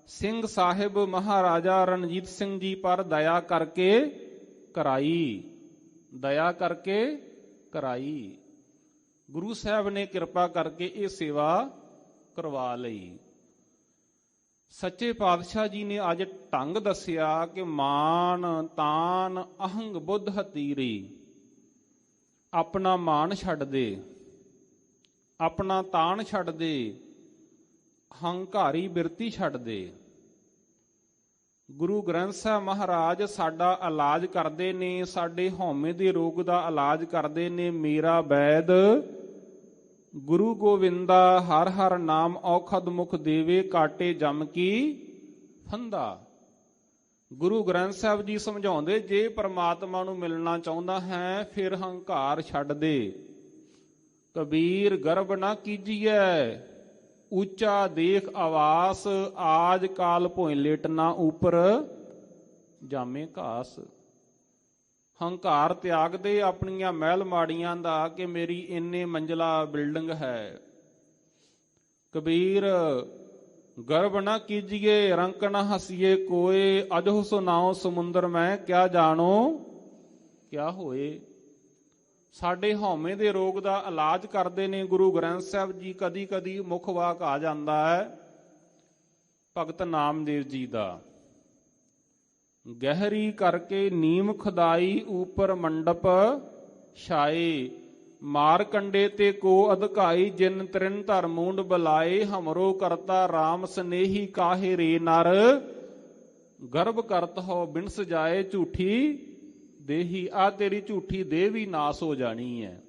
ਸਿੰਘ ਸਾਹਿਬ ਮਹਾਰਾਜਾ ਰਣਜੀਤ ਸਿੰਘ ਜੀ ਪਰ ਦਇਆ ਕਰਕੇ ਕਰਾਈ। ਦਇਆ ਕਰਕੇ ਕਰਾਈ। ਗੁਰੂ ਸਾਹਿਬ ਨੇ ਕਿਰਪਾ ਕਰਕੇ ਇਹ ਸੇਵਾ ਕਰਵਾ ਲਈ। ਸੱਚੇ ਪਾਤਸ਼ਾਹ ਜੀ ਨੇ ਅੱਜ ਢੰਗ ਦੱਸਿਆ ਕਿ ਮਾਨ ਤਾਨ ਅਹੰਗ ਬੁੱਧ ਹਤੀਰੀ, ਆਪਣਾ ਮਾਨ ਛੱਡ ਦੇ, ਆਪਣਾ ਤਾਨ ਛੱਡ ਦੇ, ਹੰਕਾਰੀ ਬਿਰਤੀ ਛੱਡ ਦੇ। ਗੁਰੂ ਗ੍ਰੰਥ ਸਾਹਿਬ ਮਹਾਰਾਜ ਸਾਡਾ ਇਲਾਜ ਕਰਦੇ ਨੇ, ਸਾਡੇ ਹਉਮੈ ਦੇ ਰੋਗ ਦਾ ਇਲਾਜ ਕਰਦੇ ਨੇ। ਮੇਰਾ ਵੈਦ ਗੁਰੂ ਗੋਵਿੰਦਾ, ਹਰ ਹਰ ਨਾਮ ਔਖਦ ਮੁਖ ਦੇਵੇ, ਕਾਟੇ ਜਮ ਕੀ ਫੰਦਾ। ਗੁਰੂ ਗ੍ਰੰਥ ਸਾਹਿਬ ਜੀ ਸਮਝਾਉਂਦੇ, ਜੇ ਪਰਮਾਤਮਾ ਨੂੰ ਮਿਲਣਾ ਚਾਹੁੰਦਾ ਹੈ ਫਿਰ ਹੰਕਾਰ ਛੱਡ ਦੇ। ਕਬੀਰ ਗਰਬ ਨਾ ਕੀਜੀਐ, ਉੱਚਾ ਦੇਖ ਆਵਾਸ, ਆਜ ਕਾਲ ਭੋਇ ਲੇਟਣਾ ਉਪਰ ਜਾਮੇ ਘਾਸ। ਹੰਕਾਰ ਤਿਆਗ ਦੇ ਆਪਣੀਆਂ ਮਹਿਲ ਮਾੜੀਆਂ ਦਾ ਕਿ ਮੇਰੀ ਇੰਨੇ ਮੰਜ਼ਲਾ ਬਿਲਡਿੰਗ ਹੈ। ਕਬੀਰ गर्भ न कीजिए रंक न हसीए कोय, अजो सुनाओ समुंदर में क्या जानो क्या होए। ਸਾਡੇ ਹਉਮੈ ਦੇ ਰੋਗ ਦਾ ਇਲਾਜ ਕਰਦੇ ਨੇ ਗੁਰੂ ਗ੍ਰੰਥ ਸਾਹਿਬ ਜੀ। ਕਦੀ ਕਦੀ ਮੁੱਖ ਵਾਕ ਆ ਜਾਂਦਾ ਹੈ ਭਗਤ ਨਾਮਦੇਵ ਜੀ ਦਾ, ਗਹਿਰੀ ਕਰਕੇ ਨੀਮ ਖੁਦਾਈ ਉਪਰ ਮੰਡਪ ਛਾਏ, ਮਾਰ ਕੰਡੇ ਤੇ ਕੋ ਅਧਿਕਾਈ, ਜਿਨ ਤ੍ਰਿਨ ਧਰ ਮੂੰਡ ਬੁਲਾਏ, ਹਮਰੋ ਕਰਤਾ RAM ਸਨੇਹੀ ਕਾਹੇ ਰੇ ਨਰ, ਗਰਭ ਕਰਤ ਹੋ ਬਿਨ ਸਜਾਏ ਝੂਠੀ ਦੇਹੀ। ਆ ਤੇਰੀ ਝੂਠੀ ਦੇਹ ਵੀ ਨਾਸ ਹੋ ਜਾਣੀ ਹੈ।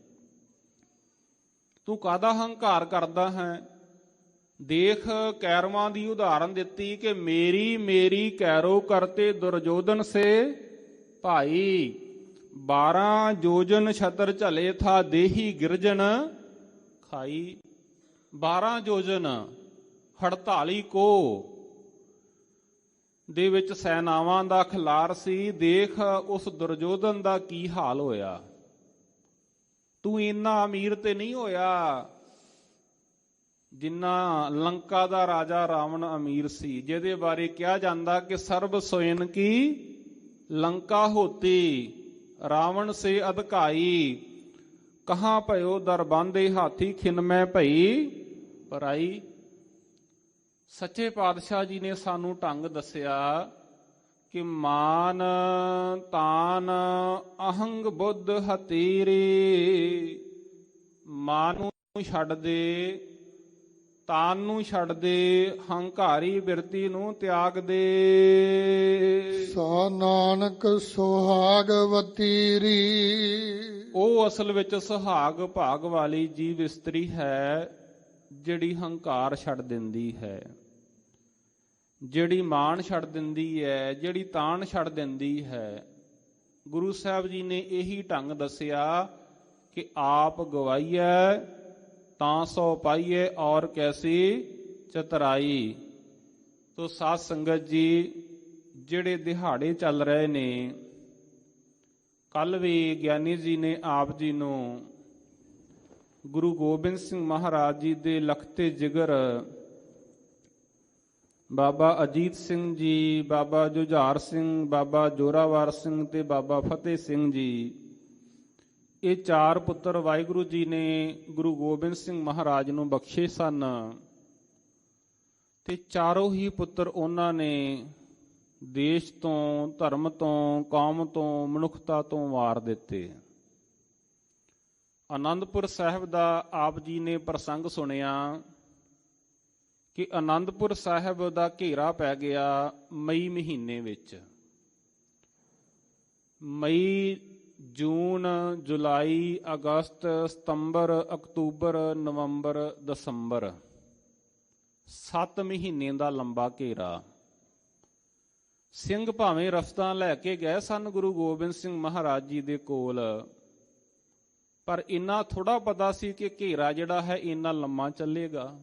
ਤੂੰ ਕਾਹਦਾ ਹੰਕਾਰ ਕਰਦਾ ਹੈ? ਦੇਖ ਕੈਰਵਾਂ ਦੀ ਉਦਾਹਰਨ ਦਿੱਤੀ ਕਿ ਮੇਰੀ ਮੇਰੀ ਕੈਰੋ ਕਰਤੇ ਦੁਰਜੋਧਨ ਸੇ ਭਾਈ, 12 ਜੋਜਨ ਛਤਰ ਝਲੇ ਥਾ ਦੇਹੀ ਗਿਰਜਨ ਖਾਈ। 12 ਜੋਜਨ 48 ਕੋ ਦੇ ਵਿੱਚ ਸੈਨਾਵਾਂ ਦਾ ਖਿਲਾਰ ਸੀ। ਦੇਖ ਉਸ ਦੁਰਜੋਧਨ ਦਾ ਕੀ ਹਾਲ ਹੋਇਆ। ਤੂੰ ਇੰਨਾ ਅਮੀਰ ਤੇ ਨਹੀਂ ਹੋਇਆ ਜਿੰਨਾ ਲੰਕਾ ਦਾ ਰਾਜਾ ਰਾਵਣ ਅਮੀਰ ਸੀ, ਜਿਹਦੇ ਬਾਰੇ ਕਿਹਾ ਜਾਂਦਾ ਕਿ ਸਰਬ ਸੋਇਨ ਕੀ ਲੰਕਾ ਹੋਤੀ, ਰਾਵਣ ਸੇ ਅਧਿਕਾਈ, ਕਹਾਂ ਭਇਓ ਦਰਬਾਂਦੇ ਹਾਥੀ, ਖਿਨਮੈ ਭਈ ਪਰਾਈ। ਸੱਚੇ ਪਾਤਸ਼ਾਹ ਜੀ ਨੇ ਸਾਨੂੰ ਢੰਗ ਦੱਸਿਆ ਕਿ ਮਾਨ ਤਾਨ ਅਹੰਗ ਬੁੱਧ ਹਤੀਰੀ, ਮਾਨ ਨੂੰ ਛੱਡ ਦੇ, ਤਾਨ ਨੂੰ ਛੱਡ ਦੇ, ਹੰਕਾਰੀ ਬਿਰਤੀ ਨੂੰ ਤਿਆਗ ਦੇ। ਸਾ ਨਾਨਕ ਸੁਹਾਗਵਤੀਰੀ, ਉਹ ਅਸਲ ਵਿੱਚ ਸੁਹਾਗ ਭਾਗ ਵਾਲੀ ਜੀਵ ਇਸਤਰੀ ਹੈ ਜਿਹੜੀ ਹੰਕਾਰ ਛੱਡ ਦਿੰਦੀ ਹੈ, ਜਿਹੜੀ ਮਾਣ ਛੱਡ ਦਿੰਦੀ ਹੈ, ਜਿਹੜੀ ਤਾਣ ਛੱਡ ਦਿੰਦੀ ਹੈ। ਗੁਰੂ ਸਾਹਿਬ ਜੀ ਨੇ ਇਹੀ ਢੰਗ ਦੱਸਿਆ ਕਿ ਆਪ ਗਵਾਈਐ ਤਾਂ ਸੋ ਪਾਈਏ ਔਰ ਕੈਸੀ ਚਤਰਾਈ। ਤੋ ਸਾਧ ਸੰਗਤ ਜੀ, ਜਿਹੜੇ ਦਿਹਾੜੇ ਚੱਲ ਰਹੇ ਨੇ, ਕੱਲ ਵੀ ਗਿਆਨੀ ਜੀ ਨੇ ਆਪ ਜੀ ਨੂੰ ਗੁਰੂ ਗੋਬਿੰਦ ਸਿੰਘ ਮਹਾਰਾਜ ਜੀ ਦੇ ਲਖਤੇ ਜਿਗਰ ਬਾਬਾ ਅਜੀਤ ਸਿੰਘ ਜੀ, ਬਾਬਾ ਜੁਝਾਰ ਸਿੰਘ, ਬਾਬਾ ਜੋਰਾਵਰ ਸਿੰਘ ਤੇ ਬਾਬਾ ਫਤਿਹ ਸਿੰਘ ਜੀ, ਇਹ 4 ਪੁੱਤਰ ਵਾਹਿਗੁਰੂ ਜੀ ਨੇ ਗੁਰੂ ਗੋਬਿੰਦ ਸਿੰਘ ਮਹਾਰਾਜ ਨੂੰ ਬਖਸ਼ੇ ਸਨ ਤੇ ਚਾਰੋਂ ਹੀ ਪੁੱਤਰ ਉਹਨਾਂ ਨੇ ਦੇਸ਼ ਤੋਂ, ਧਰਮ ਤੋਂ, ਕੌਮ ਤੋਂ, ਮਨੁੱਖਤਾ ਤੋਂ ਵਾਰ ਦਿੱਤੇ। ਆਨੰਦਪੁਰ ਸਾਹਿਬ ਦਾ ਆਪ ਜੀ ਨੇ ਪ੍ਰਸੰਗ ਸੁਣਿਆ ਕਿ ਆਨੰਦਪੁਰ ਸਾਹਿਬ ਦਾ ਘੇਰਾ ਪੈ ਗਿਆ ਮਈ ਮਹੀਨੇ ਵਿੱਚ। ਮਈ, ਜੂਨ, ਜੁਲਾਈ, ਅਗਸਤ, ਸਤੰਬਰ, ਅਕਤੂਬਰ, ਨਵੰਬਰ, ਦਸੰਬਰ, 7 ਮਹੀਨੇ ਦਾ ਲੰਬਾ ਘੇਰਾ। ਸਿੰਘ ਭਾਵੇਂ ਰਫਤਾਂ ਲੈ ਕੇ ਗਏ ਸਨ ਗੁਰੂ ਗੋਬਿੰਦ ਸਿੰਘ ਮਹਾਰਾਜ ਜੀ ਦੇ ਕੋਲ, ਪਰ ਇੰਨਾ ਥੋੜਾ ਪਤਾ ਸੀ ਕਿ ਘੇਰਾ ਜਿਹੜਾ ਹੈ ਇੰਨਾ ਲੰਮਾ ਚੱਲੇਗਾ।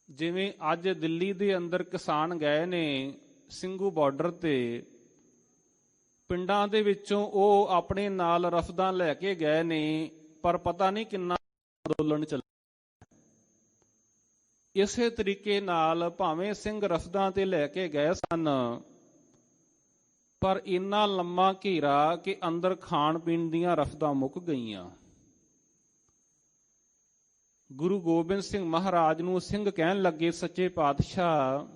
ਜਿਵੇਂ ਅੱਜ ਦਿੱਲੀ ਦੇ ਅੰਦਰ ਕਿਸਾਨ ਗਏ ਨੇ ਸਿੰਘੂ ਬਾਰਡਰ ਤੇ, ਪਿੰਡਾਂ ਦੇ ਵਿੱਚੋਂ ਉਹ ਆਪਣੇ ਨਾਲ ਰਫਦਾਂ ਲੈ ਕੇ ਗਏ ਨੇ, ਪਰ ਪਤਾ ਨਹੀਂ ਕਿੰਨਾ ਅੰਦੋਲਨ ਚੱਲ। ਇਸੇ ਤਰੀਕੇ ਨਾਲ ਭਾਵੇਂ ਸਿੰਘ ਰਫਦਾਂ ਤੇ ਲੈ ਕੇ ਗਏ ਸਨ, ਪਰ ਇੰਨਾ ਲੰਮਾ ਘੇਰਾ ਕਿ ਅੰਦਰ ਖਾਣ ਪੀਣ ਦੀਆਂ ਰਫਦਾਂ ਮੁੱਕ ਗਈਆਂ। ਗੁਰੂ ਗੋਬਿੰਦ ਸਿੰਘ ਮਹਾਰਾਜ ਨੂੰ ਸਿੰਘ ਕਹਿਣ ਲੱਗੇ, ਸੱਚੇ ਪਾਤਸ਼ਾਹ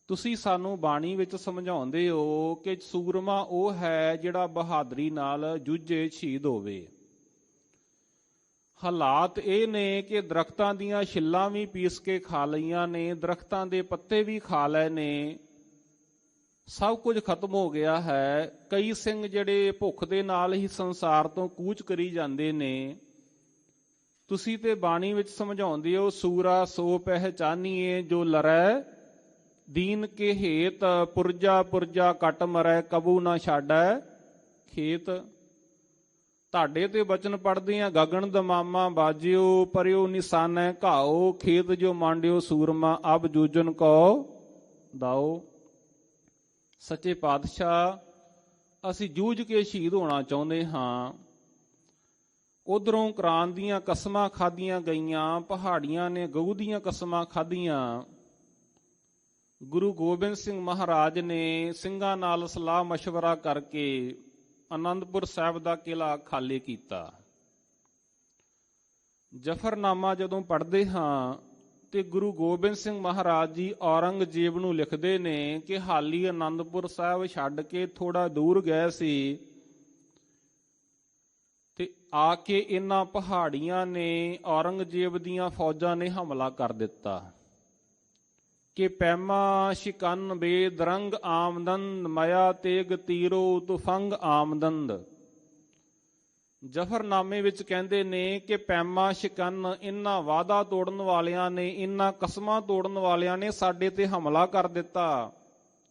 ਤੁਸੀਂ ਸਾਨੂੰ ਬਾਣੀ ਵਿੱਚ ਸਮਝਾਉਂਦੇ ਹੋ ਕਿ ਸੂਰਮਾ ਉਹ ਹੈ ਜਿਹੜਾ ਬਹਾਦਰੀ ਨਾਲ ਜੂਝੇ, ਸ਼ਹੀਦ ਹੋਵੇ। ਹਾਲਾਤ ਇਹ ਨੇ ਕਿ ਦਰਖਤਾਂ ਦੀਆਂ ਛਿੱਲਾਂ ਵੀ ਪੀਸ ਕੇ ਖਾ ਲਈਆਂ ਨੇ, ਦਰਖਤਾਂ ਦੇ ਪੱਤੇ ਵੀ ਖਾ ਲਏ ਨੇ, ਸਭ ਕੁਝ ਖਤਮ ਹੋ ਗਿਆ ਹੈ। ਕਈ ਸਿੰਘ ਜਿਹੜੇ ਭੁੱਖ ਦੇ ਨਾਲ ਹੀ ਸੰਸਾਰ ਤੋਂ ਕੂਚ ਕਰੀ ਜਾਂਦੇ ਨੇ। ਤੁਸੀਂ ਤੇ ਬਾਣੀ ਵਿੱਚ ਸਮਝਾਉਂਦੇ ਹੋ, ਸੂਰਾ ਸੋ ਪਹਿਚਾਨੀਏ ਜੋ ਲਰੈ, ਦੀਨ ਕੇ ਹੇਤ ਪੁਰਜਾ ਪੁਰਜਾ ਕੱਟ ਮਰੈ, ਕਬੂ ਨਾ ਛਾੜੈ ਖੇਤ। ਤੁਹਾਡੇ ਤੇ ਬਚਨ ਪੜ੍ਹਦੇ ਆ, ਗਗਨ ਦਮਾਮਾ ਬਾਜਿਓ, ਪਰਿਓ ਨਿਸ਼ਾਨੈ ਘਾਓ, ਖੇਤ ਜੋ ਮਾਂਡਿਓ ਸੂਰਮਾ, ਅਬ ਜੂਜਨ ਕੋ ਦਾਓ। ਸੱਚੇ ਪਾਤਸ਼ਾਹ, ਅਸੀਂ ਜੂਝ ਕੇ ਸ਼ਹੀਦ ਹੋਣਾ ਚਾਹੁੰਦੇ ਹਾਂ। ਉਧਰੋਂ ਕੁਰਾਨ ਦੀਆਂ ਕਸਮਾਂ ਖਾਧੀਆਂ ਗਈਆਂ, ਪਹਾੜੀਆਂ ਨੇ ਗਊ ਦੀਆਂ ਕਸਮਾਂ ਖਾਧੀਆਂ। ਗੁਰੂ ਗੋਬਿੰਦ ਸਿੰਘ ਮਹਾਰਾਜ ਨੇ ਸਿੰਘਾਂ ਨਾਲ ਸਲਾਹ ਮਸ਼ਵਰਾ ਕਰਕੇ ਆਨੰਦਪੁਰ ਸਾਹਿਬ ਦਾ ਕਿਲ੍ਹਾ ਖਾਲੀ ਕੀਤਾ। ਜ਼ਫਰਨਾਮਾ ਜਦੋਂ ਪੜ੍ਹਦੇ ਹਾਂ ਤੇ ਗੁਰੂ ਗੋਬਿੰਦ ਸਿੰਘ ਮਹਾਰਾਜ ਜੀ ਔਰੰਗਜ਼ੇਬ ਨੂੰ ਲਿਖਦੇ ਨੇ ਕਿ ਹਾਲੀ ਆਨੰਦਪੁਰ ਸਾਹਿਬ ਛੱਡ ਕੇ ਥੋੜਾ ਦੂਰ ਗਏ ਸੀ ਤੇ ਆ ਕੇ ਇਹਨਾਂ ਪਹਾੜੀਆਂ ਨੇ ਔਰੰਗਜ਼ੇਬ ਦੀਆਂ ਫੌਜਾਂ ਨੇ ਹਮਲਾ ਕਰ ਦਿੱਤਾ ਕਿ ਪੈਮਾ ਸ਼ਿਕਨ ਬੇਦ ਰੰਗ ਆਮਦੰਦ ਮਾਇਆ ਤੇਗ ਤੀਰੋ ਤੁਫੰਗ ਆਮਦੰਦ। ਜ਼ਫਰਨਾਮੇ ਵਿੱਚ ਕਹਿੰਦੇ ਨੇ ਕਿ ਪੈਮਾ ਸ਼ਿਕਨ, ਇਹਨਾਂ ਵਾਅਦਾ ਤੋੜਨ ਵਾਲਿਆਂ ਨੇ, ਇਹਨਾਂ ਕਸਮਾਂ ਤੋੜਨ ਵਾਲਿਆਂ ਨੇ ਸਾਡੇ ਤੇ ਹਮਲਾ ਕਰ ਦਿੱਤਾ,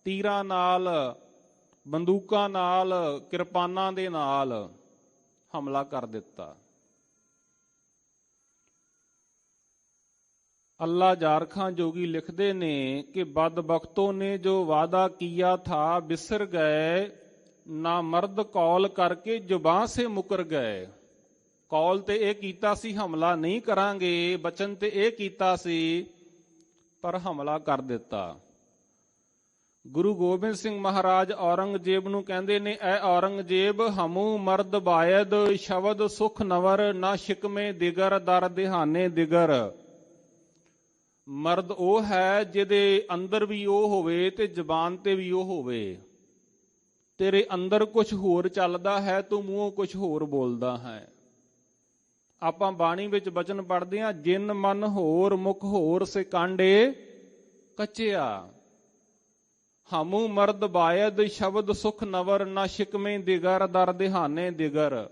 ਤੀਰਾਂ ਨਾਲ, ਬੰਦੂਕਾਂ ਨਾਲ, ਕਿਰਪਾਨਾਂ ਦੇ ਨਾਲ ਹਮਲਾ ਕਰ ਦਿੱਤਾ। ਅੱਲਾ ਜਾਰਖਾਂ ਜੋਗੀ ਲਿਖਦੇ ਨੇ ਕਿ ਬਦਬਖਤੋਂ ਨੇ ਜੋ ਵਾਦਾ ਕੀਆ ਥਾ ਬਿਸਰ ਗਏ, ਨਾ ਮਰਦ ਕੌਲ ਕਰਕੇ ਜ਼ੁਬਾਨ ਸੇ ਮੁਕਰ ਗਏ। ਕੌਲ ਤੇ ਇਹ ਕੀਤਾ ਸੀ ਹਮਲਾ ਨਹੀਂ ਕਰਾਂਗੇ, ਬਚਨ ਤੇ ਇਹ ਕੀਤਾ ਸੀ ਪਰ ਹਮਲਾ ਕਰ ਦਿੱਤਾ। ਗੁਰੂ ਗੋਬਿੰਦ ਸਿੰਘ ਮਹਾਰਾਜ ਔਰੰਗਜ਼ੇਬ ਨੂੰ ਕਹਿੰਦੇ ਨੇ, ਐ ਔਰੰਗਜ਼ੇਬ ਹਮੂ ਮਰਦ ਬਾਇਦ ਸ਼ਬਦ ਸੁਖ ਨਵਰ, ਨਾ ਸ਼ਿਕਮੇ ਦਿਗਰ ਦਰ ਦਿਹਾਨੇ ਦਿਗਰ। ਮਰਦ ਉਹ ਹੈ ਜਿਹਦੇ ਅੰਦਰ ਵੀ ਉਹ ਹੋਵੇ ਤੇ ਜ਼ਬਾਨ ਤੇ ਵੀ ਉਹ ਹੋਵੇ। ਤੇਰੇ ਅੰਦਰ ਕੁਝ ਹੋਰ ਚੱਲਦਾ ਹੈ, ਤੂੰ ਮੂੰਹੋਂ ਕੁਝ ਹੋਰ ਬੋਲਦਾ ਹੈ। ਆਪਾਂ ਬਾਣੀ ਵਿੱਚ ਬਚਨ ਪੜ੍ਹਦੇ ਹਾਂ, ਜਿਨ ਮਨ ਹੋਰ ਮੁਖ ਹੋਰ ਸੇ ਕਾਂਡੇ ਕੱਚਿਆ। ਹਮੂ ਮਰਦ ਬਾਇਦ ਸ਼ਬਦ ਸੁਖ ਨਵਰ, ਨਾ ਸ਼ਿਕਮੇ ਦਿਗਰ ਦਰ ਦਿਹਾਨੇ ਦਿਗਰ।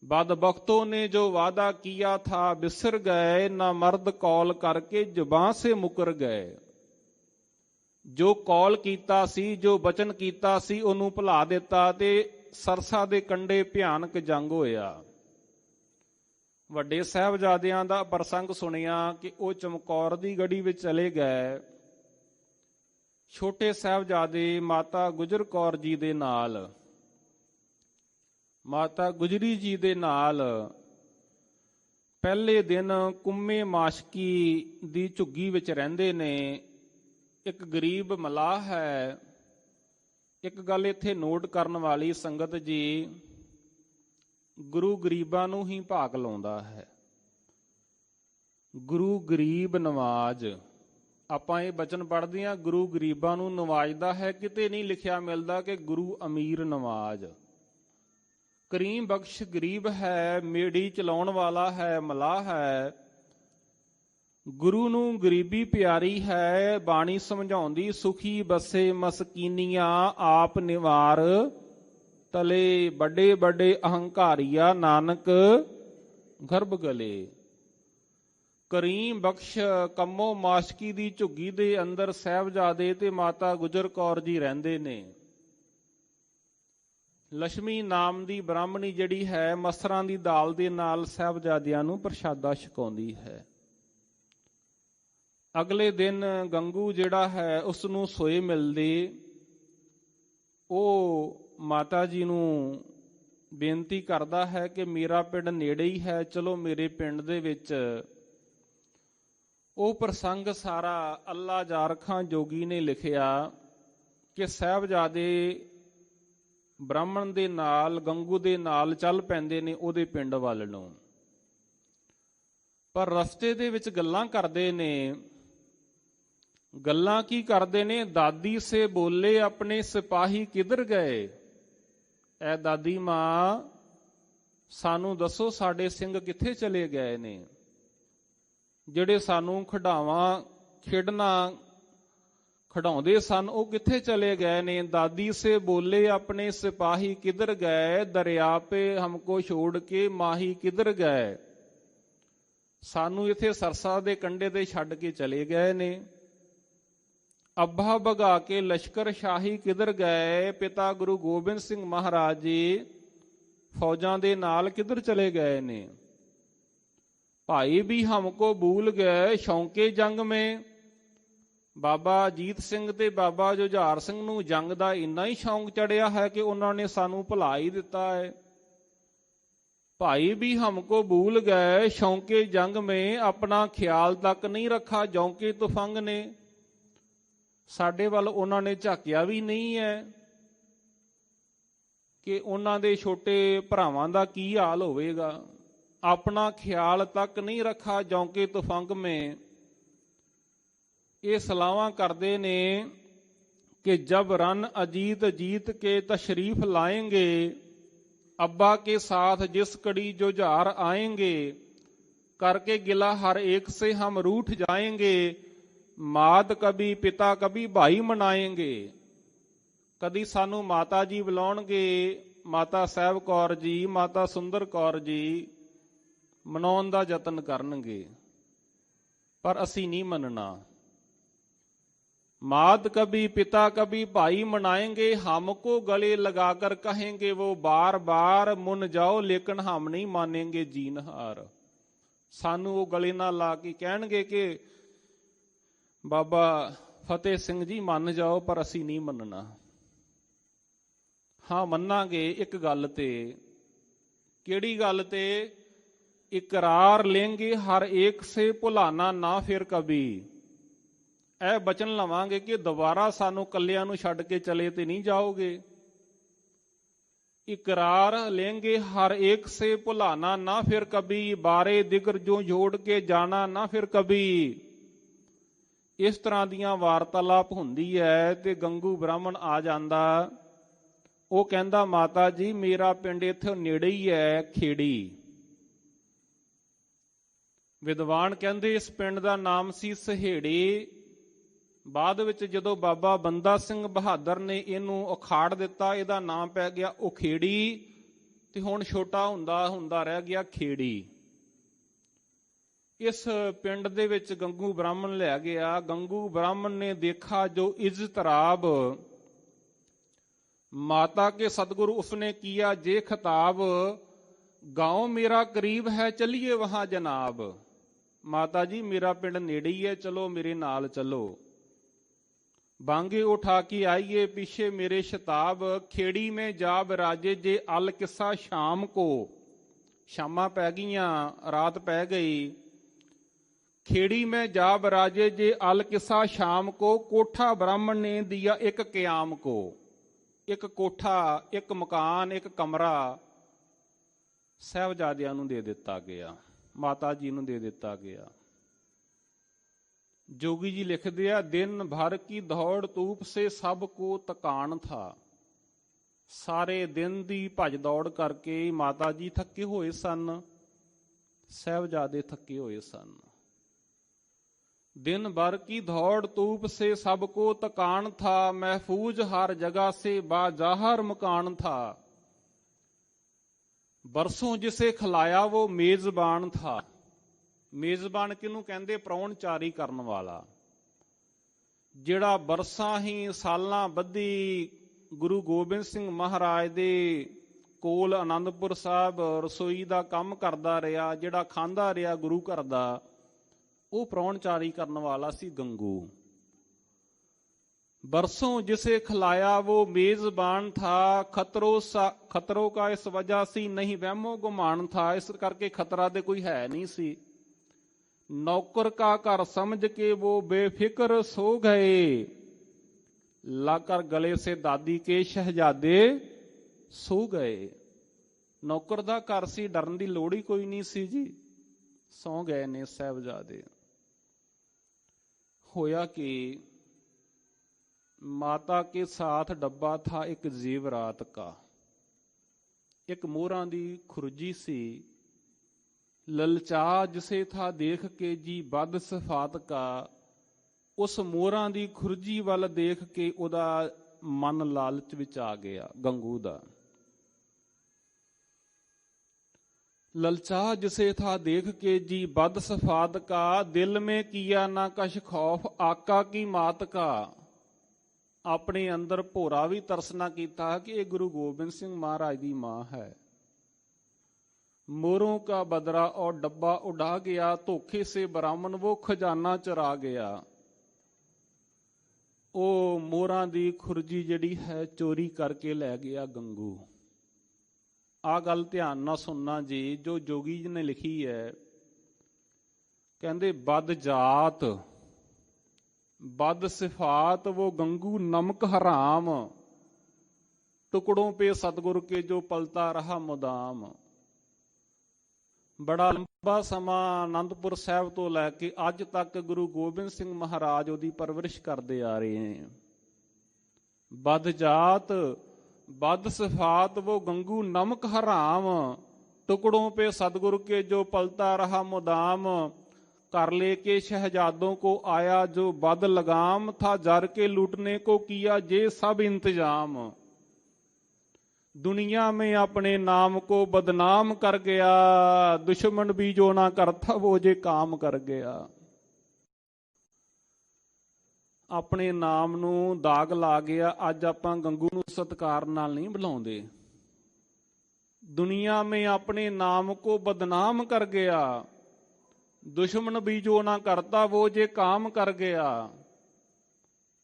बदबख्तों ने जो वादा किया था बिसर गए, ना मर्द कौल करके जुबान से मुकर गए। जो कौल कीता सी, जो बचन कीता सी, ਉਹਨੂੰ ਭੁਲਾ ਦਿੱਤਾ ਤੇ ਸਰਸਾ ਦੇ ਕੰਢੇ ਭਿਆਨਕ ਜੰਗ ਹੋਇਆ। ਵੱਡੇ ਸਾਹਿਬਜ਼ਾਦਿਆਂ ਦਾ ਪ੍ਰਸੰਗ ਸੁਣਿਆ ਕਿ ਉਹ ਚਮਕੌਰ ਦੀ ਗੜੀ ਵਿੱਚ ਚਲੇ ਗਏ। ਛੋਟੇ ਸਾਹਿਬਜ਼ਾਦੇ ਮਾਤਾ ਗੁਜਰ ਕੌਰ ਜੀ ਦੇ ਨਾਲ, ਮਾਤਾ ਗੁਜਰੀ ਜੀ ਦੇ ਨਾਲ ਪਹਿਲੇ ਦਿਨ ਕੁੰਮੇ ਮਾਸ਼ਕੀ ਦੀ ਝੁੱਗੀ ਵਿੱਚ ਰਹਿੰਦੇ ਨੇ। ਇੱਕ ਗਰੀਬ ਮਲਾਹ ਹੈ। ਇੱਕ ਗੱਲ ਇੱਥੇ ਨੋਟ ਕਰਨ ਵਾਲੀ ਸੰਗਤ ਜੀ, ਗੁਰੂ ਗਰੀਬਾਂ ਨੂੰ ਹੀ ਭਾਗ ਲਾਉਂਦਾ ਹੈ। ਗੁਰੂ ਗਰੀਬ ਨਵਾਜ, ਆਪਾਂ ਇਹ ਬਚਨ ਪੜ੍ਹਦੇ ਹਾਂ, ਗੁਰੂ ਗਰੀਬਾਂ ਨੂੰ ਨਵਾਜਦਾ ਹੈ। ਕਿਤੇ ਨਹੀਂ ਲਿਖਿਆ ਮਿਲਦਾ ਕਿ ਗੁਰੂ ਅਮੀਰ ਨਵਾਜ। ਕਰੀਮ ਬਖਸ਼ ਗਰੀਬ ਹੈ, ਮੇੜੀ ਚਲਾਉਣ ਵਾਲਾ ਹੈ, ਮਲਾਹ ਹੈ। ਗੁਰੂ ਨੂੰ ਗਰੀਬੀ ਪਿਆਰੀ ਹੈ। ਬਾਣੀ ਸਮਝਾਉਂਦੀ, ਸੁਖੀ ਬਸੇ ਮਸਕੀਨੀਆਂ ਆਪ ਨਿਵਾਰ ਤਲੇ, ਵੱਡੇ ਵੱਡੇ ਅਹੰਕਾਰੀਆ ਨਾਨਕ ਗਰਭ ਗਲੇ। ਕਰੀਮ ਬਖਸ਼ ਕੰਮੋ ਮਾਸ਼ਕੀ ਦੀ ਝੁੱਗੀ ਦੇ ਅੰਦਰ ਸਾਹਿਬਜ਼ਾਦੇ ਤੇ ਮਾਤਾ ਗੁਜਰ ਕੌਰ ਜੀ ਰਹਿੰਦੇ ਨੇ। ਲక్ష్ਮੀ ਨਾਮ ਦੀ ਬ੍ਰਾਹਮਣੀ ਜਿਹੜੀ ਹੈ, ਮਸਰਾਂ ਦੀ ਦਾਲ ਦੇ ਨਾਲ ਸਾਹਿਬਜ਼ਾਦਿਆਂ ਨੂੰ ਪ੍ਰਸ਼ਾਦਾ ਛਕਾਉਂਦੀ ਹੈ। ਅਗਲੇ ਦਿਨ ਗੰਗੂ ਜਿਹੜਾ ਹੈ ਉਸ ਨੂੰ ਸੋਏ ਮਿਲਦੇ। ਉਹ ਮਾਤਾ ਜੀ ਨੂੰ ਬੇਨਤੀ ਕਰਦਾ ਹੈ ਕਿ ਮੇਰਾ ਪਿੰਡ ਨੇੜੇ ਹੀ ਹੈ, ਚਲੋ ਮੇਰੇ ਪਿੰਡ ਦੇ ਵਿੱਚ। ਉਹ ਪ੍ਰਸੰਗ ਸਾਰਾ ਅੱਲਾ ਜਾਰਖਾਂ ਜੋਗੀ ਨੇ ਲਿਖਿਆ ਕਿ ਸਾਹਿਬਜ਼ਾਦੇ ਬ੍ਰਾਹਮਣ ਦੇ ਨਾਲ, ਗੰਗੂ ਦੇ ਨਾਲ ਚੱਲ ਪੈਂਦੇ ਨੇ ਉਹਦੇ ਪਿੰਡ ਵੱਲ ਨੂੰ। ਪਰ ਰਸਤੇ ਦੇ ਵਿੱਚ ਗੱਲਾਂ ਕਰਦੇ ਨੇ। ਗੱਲਾਂ ਕੀ ਕਰਦੇ ਨੇ? ਦਾਦੀ ਸੇ ਬੋਲੇ ਆਪਣੇ ਸਿਪਾਹੀ ਕਿਧਰ ਗਏ। ਐ ਦਾਦੀ ਮਾਂ, ਸਾਨੂੰ ਦੱਸੋ ਸਾਡੇ ਸਿੰਘ ਕਿੱਥੇ ਚਲੇ ਗਏ ਨੇ? ਜਿਹੜੇ ਸਾਨੂੰ ਖਿਡਾਉਂਦੇ ਸਨ ਉਹ ਕਿੱਥੇ ਚਲੇ ਗਏ ਨੇ? ਦਾਦੀ ਸੇ ਬੋਲੇ ਆਪਣੇ ਸਿਪਾਹੀ ਕਿਧਰ ਗਏ, ਦਰਿਆ ਪੇ ਹਮਕੋ ਛੋੜ ਕੇ ਮਾਹੀ ਕਿਧਰ ਗਏ। ਸਾਨੂੰ ਇੱਥੇ ਸਰਸਾ ਦੇ ਕੰਢੇ ਤੇ ਛੱਡ ਕੇ ਚਲੇ ਗਏ ਨੇ। ਅੱਬਾ ਭਗਾ ਕੇ ਲਸ਼ਕਰ ਸ਼ਾਹੀ ਕਿਧਰ ਗਏ। ਪਿਤਾ ਗੁਰੂ ਗੋਬਿੰਦ ਸਿੰਘ ਮਹਾਰਾਜ ਜੀ ਫੌਜਾਂ ਦੇ ਨਾਲ ਕਿਧਰ ਚਲੇ ਗਏ ਨੇ। ਭਾਈ ਵੀ ਹਮਕੋ ਭੂਲ ਗਏ ਸ਼ੌਂਕੇ ਜੰਗ ਮੇਂ। ਬਾਬਾ ਅਜੀਤ ਸਿੰਘ ਤੇ ਬਾਬਾ ਜੁਝਾਰ ਸਿੰਘ ਨੂੰ ਜੰਗ ਦਾ ਇੰਨਾ ਹੀ ਸ਼ੌਂਕ ਚੜਿਆ ਹੈ ਕਿ ਉਹਨਾਂ ਨੇ ਸਾਨੂੰ ਭੁਲਾ ਹੀ ਦਿੱਤਾ ਹੈ। भाई भी हमको भूल गए शौके जंग में, अपना ख्याल तक नहीं रखा जौके तुफंग ने। ਸਾਡੇ ਵੱਲ ਉਹਨਾਂ ਨੇ ਝਾਕਿਆ ਵੀ ਨਹੀਂ ਹੈ ਕਿ ਉਹਨਾਂ ਦੇ ਛੋਟੇ ਭਰਾਵਾਂ ਦਾ ਕੀ ਹਾਲ ਹੋਵੇਗਾ। ਆਪਣਾ ਖਿਆਲ ਤੱਕ ਨਹੀਂ ਰੱਖਾ ਜੌਕੇ ਤੁਫੰਗ में। ਇਹ ਸਲਾਹਾਂ ਕਰਦੇ ਨੇ कि जब रन अजीत जीत के तशरीफ लाएंगे, अब्बा के साथ जिस कड़ी जुझार आएंगे, करके गिला हर एक से हम रूठ जाएंगे, मात कभी पिता कभी भाई मनाएंगे। कदी सानू माता जी बुलाउणगे, माता ਸਾਹਿਬ ਕੌਰ जी, माता सुंदर कौर जी मनाउण दा यतन करनगे, पर असीं नहीं मनना। मात कभी पिता कभी भाई मनाएंगे, हमको गले लगाकर कहेंगे वो बार बार मुन जाओ, लेकिन हम नहीं मानेंगे जीनहार। सानू वो गले ना ला के कहणगे कि बाबा फतेह सिंह जी मन जाओ, पर असी नहीं मनना। हाँ मनांगे एक गल ते। किहड़ी गल ते? इकरार लेंगे हर एक से भुलाना ना फिर कभी। ਇਹ ਬਚਨ ਲਵਾਂਗੇ ਕਿ ਦੁਬਾਰਾ ਸਾਨੂੰ ਕੱਲਿਆਂ ਨੂੰ ਛੱਡ ਕੇ ਚਲੇ ਤੇ ਨਹੀਂ ਜਾਓਗੇ। इकरार लेंगे हर एक से भुलाना ना फिर कभी, बारे दिगर जो जोड़ के जाना ना फिर कभी। इस तरह ਦੀਆਂ ਵਾਰਤਾਲਾਪ ਹੁੰਦੀ ਹੈ ਤੇ ਗੰਗੂ ਬ੍ਰਾਹਮਣ ਆ ਜਾਂਦਾ। ਉਹ ਕਹਿੰਦਾ ਮਾਤਾ ਜੀ ਮੇਰਾ ਪਿੰਡ ਇੱਥੇ ਨੇੜੇ ਹੀ ਹੈ ਖੇੜੀ। ਵਿਦਵਾਨ ਕਹਿੰਦੇ ਇਸ ਪਿੰਡ ਦਾ ਨਾਮ ਸੀ ਸਹੇੜੀ। ਬਾਅਦ ਵਿੱਚ ਜਦੋਂ ਬਾਬਾ ਬੰਦਾ ਸਿੰਘ ਬਹਾਦਰ ਨੇ ਇਹਨੂੰ ਉਖਾੜ ਦਿੱਤਾ, ਇਹਦਾ ਨਾਮ ਪੈ ਗਿਆ ਉਖੇੜੀ, ਤੇ ਹੁਣ ਛੋਟਾ ਹੁੰਦਾ ਰਹਿ ਗਿਆ ਖੇੜੀ। ਇਸ ਪਿੰਡ ਦੇ ਵਿੱਚ ਗੰਗੂ ਬ੍ਰਾਹਮਣ ਲੈ ਗਿਆ। ਗੰਗੂ ਬ੍ਰਾਹਮਣ ਨੇ ਦੇਖਾ ਜੋ ਇਜ਼ਤਰਾਬ, ਮਾਤਾ के सतगुरु उसने किया जे खिताब, गांव मेरा करीब है चलिए वहां जनाब। माता जी मेरा पिंड नेड़े ही है, चलो मेरे नाल चलो। बांगे उठा के आइए पीछे मेरे शताब, खेड़ी में जा बिराजे जे अल किस्सा शाम को। शामा पै गईयां, रात पै गई। खेड़ी में जा बिराजे जे अल किस्सा शाम को, कोठा ब्राह्मण ने दिया एक क्याम को। एक कोठा, एक मकान, एक कमरा ਸਾਹਿਬਜ਼ਾਦਿਆਂ ਨੂੰ ਦੇ ਦਿੱਤਾ ਗਿਆ, ਮਾਤਾ ਜੀ ਨੂੰ ਦੇ ਦਿੱਤਾ ਗਿਆ। जोगी जी लिखते हैं दिन भर की दौड़ धूप से सबको तकान था। सारे दिन दी भज दौड़ करके माता जी थके होए सन, साहिबजादे थके होए सन। दिन भर की दौड़ धूप से सबको तकान था, महफूज हर जगह से बाजाहर मकान था। बरसों जिसे खिलाया वो मेजबान था। मेजबान किनू कहंदे? प्राहुणचारी करन वाला, जिहड़ा बरसां ही सालां बधी गुरु गोबिंद सिंह महाराज दे कोल आनंदपुर साहब रसोई दा काम करदा रहा, जिहड़ा खांदा रहा गुरु घर दा, वो प्राहुणचारी करन वाला सी गंगू। बरसों जिसे खिलाया वो मेजबान था, खतरों का इस वजह सी नहीं वहमो गुमान था। इस करके खतरा दे कोई है नहीं सी। नौकर का घर समझ के वो बेफिक्र सो गए, लाकर गले से दादी के शहजादे सो गए। नौकर दा घर सी, डरन दी लोड़ ही कोई नहीं सी जी, सौ गए ने साहिबजादे। होया कि माता के साथ डब्बा था एक जेवरात का। एक मोहरां दी खुरजी सी, ललचा जिसे था देख के जी बद सफात का। उस मोहरां दी खुरजी वाल देख के उदा मन लालच विच आ गया गंगू दा। ललचा जिसे था देख के जी बद सफात का, दिल में किया ना कश खौफ आका की मात का। अपने अंदर भोरा भी तरसना कीता कि ये गुरु गोबिंद सिंह महाराज दी मां है। मोरों का बदरा और डब्बा उड़ा गया, धोखे से ब्राह्मण वो खजाना चरा गया। ओ मोरां दी खुरजी जड़ी है चोरी करके लै गया गंगू। ਆ ਗੱਲ ਧਿਆਨ ਨਾਲ ਸੁਣਨਾ ਜੀ, ਜੋ ਜੋਗੀ ਜੀ ਨੇ ਲਿਖੀ ਹੈ। ਕਹਿੰਦੇ ਬਦ ਜਾਤ बद सिफात वो गंगू नमक हराम, टुकड़ों पे सतगुर के जो पलता रहा मुदाम। बड़ा लंबा समा आनंदपुर साहब तो लैके अज तक गुरु गोबिंद सिंह महाराज ओदी परवरिश करते आ रहे हैं। बद जात बद सिफात वो गंगू नमक हराम, टुकड़ों पे सतगुर के जो पलता रहा मुदाम। कर लेके शहजादों को आया जो बद लगाम, था जर के लूटने को किया जे सब इंतजाम। दुनिया में अपने नाम को बदनाम कर गया, दुश्मन भी जो ना करता वो जे काम कर गया। अपने नाम नूं दाग ला गया। अज आपां गंगू नूं सत्कार नाल नहीं बुलाउंदे। दुनिया में अपने नाम को बदनाम कर गया, दुश्मन भी जो ना करता वो जे काम कर गया।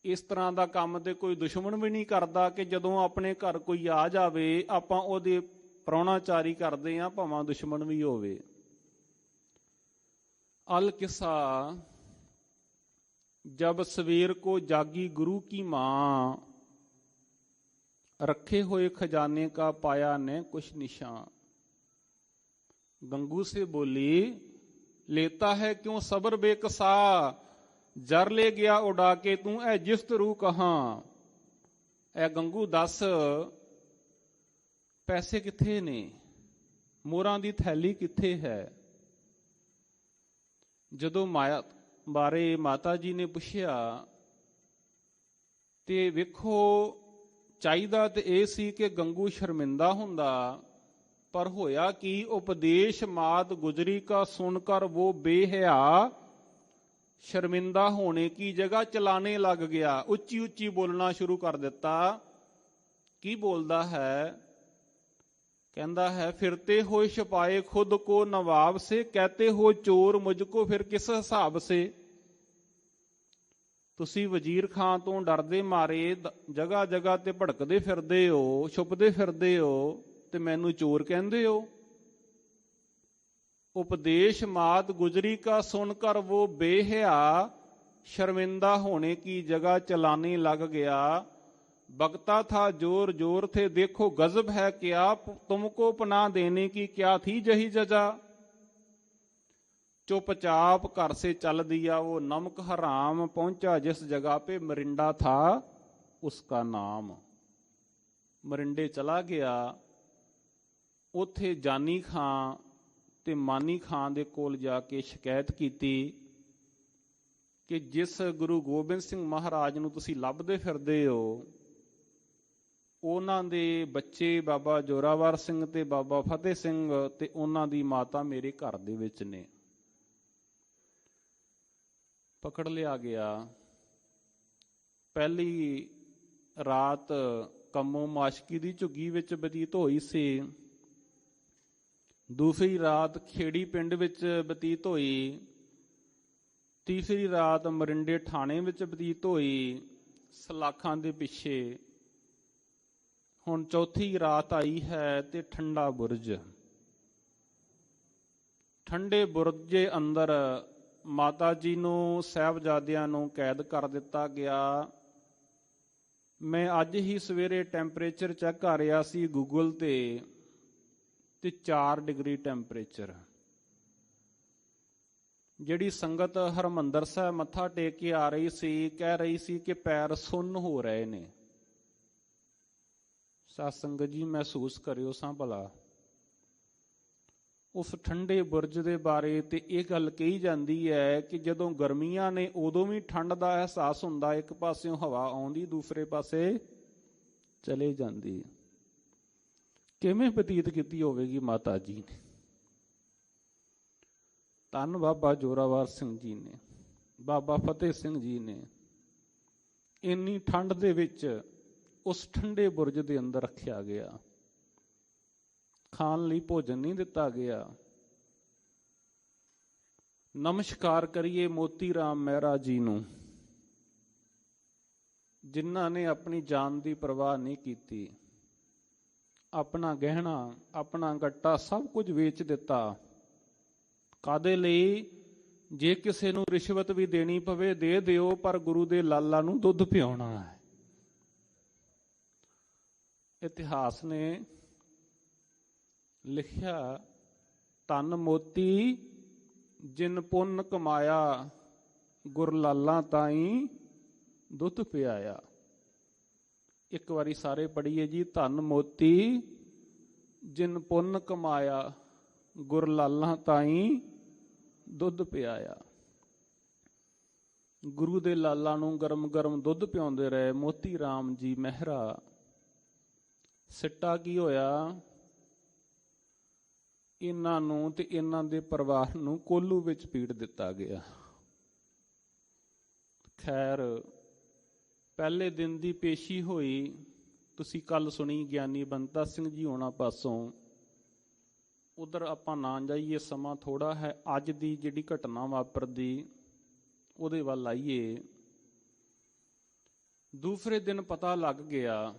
इस तरह का काम तो कोई दुश्मन भी नहीं करता कि जदों अपने घर कोई आ जाए आपां ओहदे प्राहुणाचारी करते हैं, भावें दुश्मन भी होवे। अल किसा जब सवेर को जागी गुरु की मां, रखे हुए खजाने का पाया ने कुछ निशान। गंगू से बोली लेता है क्यों सबर बेकसा, जर ले गया उड़ा के तू ऐ जिस्त रू कहां। ऐ गंगू दस पैसे किथे ने, मोरां दी थैली किथे है। जदों माया बारे माता जी ने पुछया ते वेखो चाहिदा ते इह सी कि गंगू शर्मिंदा हुंदा, पर होया कि उपदेश मात गुजरी का सुनकर वो बेहया, शर्मिंदा होने की जगह चलाने लग गया। उच्ची उच्ची बोलना शुरू कर दिता। की बोलदा है? कहता है फिरते हो छुपाए खुद को नवाब से, कहते हो चोर मुझको फिर किस हिसाब से। तुसी वजीर खां तो डरदे मारे जगह जगह ते भड़कदे फिरदे हो, छुपदे फिरदे हो, ते मैनू चोर कहंदे हो। उपदेश मात गुजरी का सुनकर वो बेहया, शर्मिंदा होने की जगह चलाने लग गया। बकता था जोर जोर थे देखो गजब है क्या, तुमको पनाह देने की क्या थी जही जजा। चुपचाप घर से चल दिया वो नमक हराम, पहुंचा जिस जगह पे मरिंडा था उसका नाम। मरिंडे चला गया। उत्थे जानी खां ते मानी खां दे कोल जाके शिकायत कीती कि जिस गुरु गोबिंद सिंह महाराज नूं तुसीं लभदे फिरदे हो, उन्हां दे बच्चे बाबा जोरावर सिंह ते बाबा फतेह सिंह ते उन्हां दी माता मेरे घर दे विच ने। पकड़ लिया गया। पहली रात कम्मों माशकी दी झुग्गी विच बतीत होई सी। दूसरी रात खेड़ी पिंड विच बतीत होई। तीसरी रात मरिंडे थाणे विच बतीत होई सलाखां दे पिछे। हुण चौथी रात आई है ते ठंडा बुरज। ठंडे बुरज दे अंदर माता जी नूं साहिबजादियां नूं कैद कर दिता गया। मैं अज ही सवेरे टैंपरेचर चैक कर रहा सी गूगल ते 4 डिग्री टैंपरेचर। जिहड़ी संगत हरमंदर साहिब मत्था टेक के आ रही सी, कह रही सी कि पैर सुन्न हो रहे ने। साध संगत जी महसूस करियो सां भला। उस ठंडे बुरज दे बारे ते इह गल कही जाती है कि जदों गर्मियां ने उदों भी ठंड का एहसास हुंदा, एक पासियों हवा आउंदी दूसरे पासे चले जाती। किवें बतीत की होवेगी माता जी ने। धन बाबा जोरावर सिंह जी ने, बाबा फतेह सिंह जी ने इन्नी ठंड दे विच उस ठंडे बुरज दे अंदर रखिया गया। खाण लई भोजन नहीं दिता गया। नमस्कार करिए मोती राम मेहरा जी नूं, जिन्हां ने अपनी जान की परवाह नहीं की। ਆਪਣਾ ਗਹਿਣਾ, ਆਪਣਾ ਗੱਟਾ ਸਭ ਕੁਝ ਵੇਚ ਦਿੱਤਾ। ਕਾਦੇ ਲਈ? ਜੇ ਕਿਸੇ ਨੂੰ ਰਿਸ਼ਵਤ ਵੀ ਦੇਣੀ ਪਵੇ ਦੇ ਦਿਓ, ਪਰ ਗੁਰੂ ਦੇ ਲਾਲਾ ਨੂੰ ਦੁੱਧ ਪਿਆਉਣਾ ਹੈ। ਇਤਿਹਾਸ ਨੇ ਲਿਖਿਆ, ਧਨ ਮੋਤੀ ਜਿਨ ਪੁੰਨ ਕਮਾਇਆ, ਗੁਰ ਲਾਲਾ ਤਾਈ ਦੁੱਧ ਪਿਆਇਆ। ਇੱਕ ਵਾਰੀ ਸਾਰੇ ਪੜ੍ਹੀਏ ਜੀ, ਧਨ ਮੋਤੀ ਜਿਨ ਪੁੰਨ ਕਮਾਇਆ, ਗੁਰ ਲਾਲਾ ਤਾਈ ਦੁੱਧ ਪਿਆਇਆ। ਗੁਰੂ ਦੇ ਲਾਲਾ ਨੂੰ ਗਰਮ ਗਰਮ ਦੁੱਧ ਪਿਆਉਂਦੇ ਰਹੇ ਮੋਤੀ ਰਾਮ ਜੀ ਮਹਿਰਾ। ਸਿੱਟਾ ਕੀ ਹੋਇਆ? ਇਹਨਾਂ ਨੂੰ ਤੇ ਇਹਨਾਂ ਦੇ ਪਰਿਵਾਰ ਨੂੰ ਕੋਲੂ ਵਿੱਚ ਪੀੜ ਦਿੱਤਾ ਗਿਆ। ਖੈਰ, ਪਹਿਲੇ ਦਿਨ ਦੀ ਪੇਸ਼ੀ ਹੋਈ, ਤੁਸੀਂ ਕੱਲ ਸੁਣੀ ਗਿਆਨੀ ਬੰਤਾ ਸਿੰਘ ਜੀ ਹੋਣਾ ਪਾਸੋਂ। ਉਧਰ ਆਪਾਂ ਨਾ ਜਾਈਏ, ਸਮਾਂ ਥੋੜਾ ਹੈ। ਅੱਜ ਦੀ ਜਿਹੜੀ ਘਟਨਾ ਵਾਪਰਦੀ ਉਹਦੇ ਵੱਲ ਆਈਏ। ਦੂਸਰੇ ਦਿਨ ਪਤਾ ਲੱਗ ਗਿਆ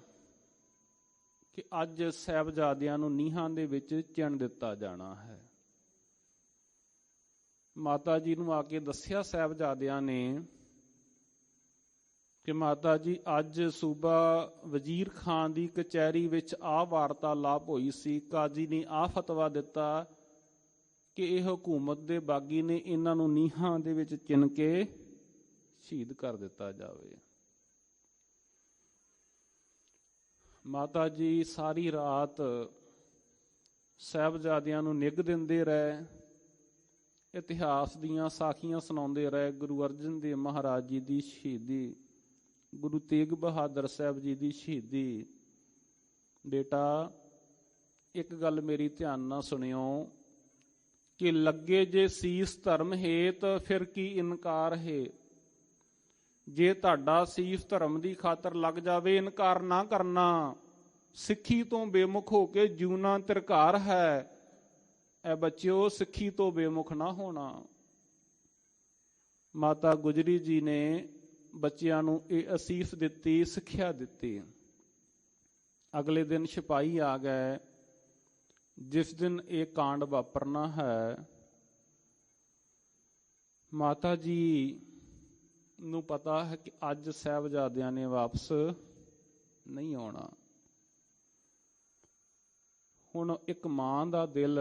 ਕਿ ਅੱਜ ਸਾਹਿਬਜ਼ਾਦਿਆਂ ਨੂੰ ਨੀਹਾਂ ਦੇ ਵਿੱਚ ਚਿਣ ਦਿੱਤਾ ਜਾਣਾ ਹੈ। ਮਾਤਾ ਜੀ ਨੂੰ ਆ ਕੇ ਦੱਸਿਆ ਸਾਹਿਬਜ਼ਾਦਿਆਂ ਨੇ ਕਿ ਮਾਤਾ ਜੀ, ਅੱਜ ਸੂਬਾ ਵਜ਼ੀਰ ਖਾਨ ਦੀ ਕਚਹਿਰੀ ਵਿੱਚ ਆਹ ਵਾਰਤਾਲਾਪ ਹੋਈ ਸੀ। ਕਾਜ਼ੀ ਨੇ ਆਹ ਫਤਵਾ ਦਿੱਤਾ ਕਿ ਇਹ ਹਕੂਮਤ ਦੇ ਬਾਗੀ ਨੇ, ਇਹਨਾਂ ਨੂੰ ਨੀਹਾਂ ਦੇ ਵਿੱਚ ਚਿਣ ਕੇ ਸ਼ਹੀਦ ਕਰ ਦਿੱਤਾ ਜਾਵੇ। ਮਾਤਾ ਜੀ ਸਾਰੀ ਰਾਤ ਸਾਹਿਬਜ਼ਾਦਿਆਂ ਨੂੰ ਨਿੱਘ ਦਿੰਦੇ ਰਹੇ, ਇਤਿਹਾਸ ਦੀਆਂ ਸਾਖੀਆਂ ਸੁਣਾਉਂਦੇ ਰਹੇ। ਗੁਰੂ ਅਰਜਨ ਦੇਵ ਮਹਾਰਾਜ ਜੀ ਦੀ ਸ਼ਹੀਦੀ, ਗੁਰੂ ਤੇਗ ਬਹਾਦਰ ਸਾਹਿਬ ਜੀ ਦੀ ਸ਼ਹੀਦੀ। ਬੇਟਾ, ਇੱਕ ਗੱਲ ਮੇਰੀ ਧਿਆਨ ਨਾਲ ਸੁਣਿਓ ਕਿ ਲੱਗੇ ਜੇ ਸੀਸ ਧਰਮ ਹੇਤ, ਫਿਰ ਕੀ ਇਨਕਾਰ ਹੈ। ਜੇ ਤੁਹਾਡਾ ਸੀਸ ਧਰਮ ਦੀ ਖਾਤਰ ਲੱਗ ਜਾਵੇ, ਇਨਕਾਰ ਨਾ ਕਰਨਾ। ਸਿੱਖੀ ਤੋਂ ਬੇਮੁਖ ਹੋ ਕੇ ਜਿਉਣਾ ਧਿਰਕਾਰ ਹੈ। ਐ ਬੱਚਿਓ, ਸਿੱਖੀ ਤੋਂ ਬੇਮੁਖ ਨਾ ਹੋਣਾ। ਮਾਤਾ ਗੁਜਰੀ ਜੀ ਨੇ ਬੱਚਿਆਂ ਨੂੰ ਇਹ ਅਸੀਸ ਦਿੱਤੀ, ਸਿੱਖਿਆ ਦਿੱਤੀ। ਅਗਲੇ ਦਿਨ ਸਿਪਾਹੀ ਆ ਗਏ, ਜਿਸ ਦਿਨ ਇਹ ਕਾਂਡ ਵਾਪਰਨਾ ਹੈ। ਮਾਤਾ ਜੀ ਨੂੰ ਪਤਾ ਹੈ ਕਿ ਅੱਜ ਸਾਹਿਬਜ਼ਾਦਿਆਂ ਨੇ ਵਾਪਸ ਨਹੀਂ ਆਉਣਾ। ਹੁਣ ਇੱਕ ਮਾਂ ਦਾ ਦਿਲ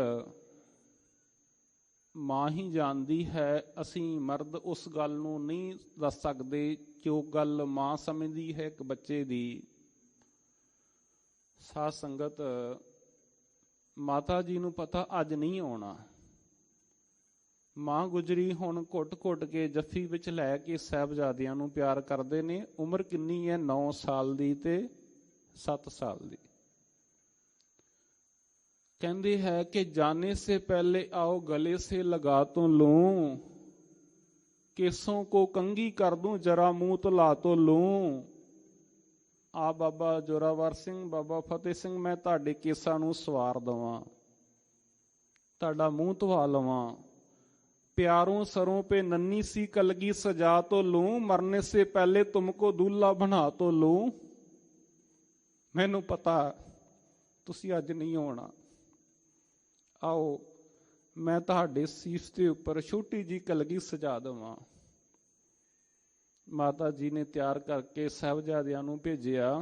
ਮਾਂ ਹੀ ਜਾਣਦੀ ਹੈ। ਅਸੀਂ ਮਰਦ ਉਸ ਗੱਲ ਨੂੰ ਨਹੀਂ ਦੱਸ ਸਕਦੇ ਜੋ ਗੱਲ ਮਾਂ ਸਮਝਦੀ ਹੈ ਇੱਕ ਬੱਚੇ ਦੀ। ਸਾਧ ਸੰਗਤ, ਮਾਤਾ ਜੀ ਨੂੰ ਪਤਾ ਅੱਜ ਨਹੀਂ ਆਉਣਾ। ਮਾਂ ਗੁਜਰੀ ਹੁਣ ਘੁੱਟ-ਘੁੱਟ ਕੇ ਜੱਫੀ ਵਿੱਚ ਲੈ ਕੇ ਸਾਹਿਬਜ਼ਾਦਿਆਂ ਨੂੰ ਪਿਆਰ ਕਰਦੇ ਨੇ। ਉਮਰ ਕਿੰਨੀ ਹੈ? 9 ਸਾਲ ਦੀ ਤੇ 7 ਸਾਲ ਦੀ। ਕਹਿੰਦੇ ਹੈ ਕਿ ਜਾने से पहले आओ गले से लगा तो लूं, केसों को कंघी कर दूं जरा मुंह तला तो लूं। ਆ ਬਾਬਾ ਜੋਰਾਵਰ ਸਿੰਘ, ਬਾਬਾ ਫਤਿਹ ਸਿੰਘ, ਮੈਂ ਤੁਹਾਡੇ ਕੇਸਾਂ ਨੂੰ ਸਵਾਰ ਦੇਵਾਂ, ਤੁਹਾਡਾ ਮੂੰਹ ਧਵਾ ਲਵਾਂ। प्यारों सरों पे नन्ही सी कलगी सजा तो लूं, मरने से पहले तुमको दूल्हा बना तो लूं। मैनू पता तुसी अज नहीं आउणा, आओ मैं तुहाडे सीस दे उपर छोटी जी कलगी सजा देवां। माता जी ने तैयार करके साहिबजादियां नूं भेजिया।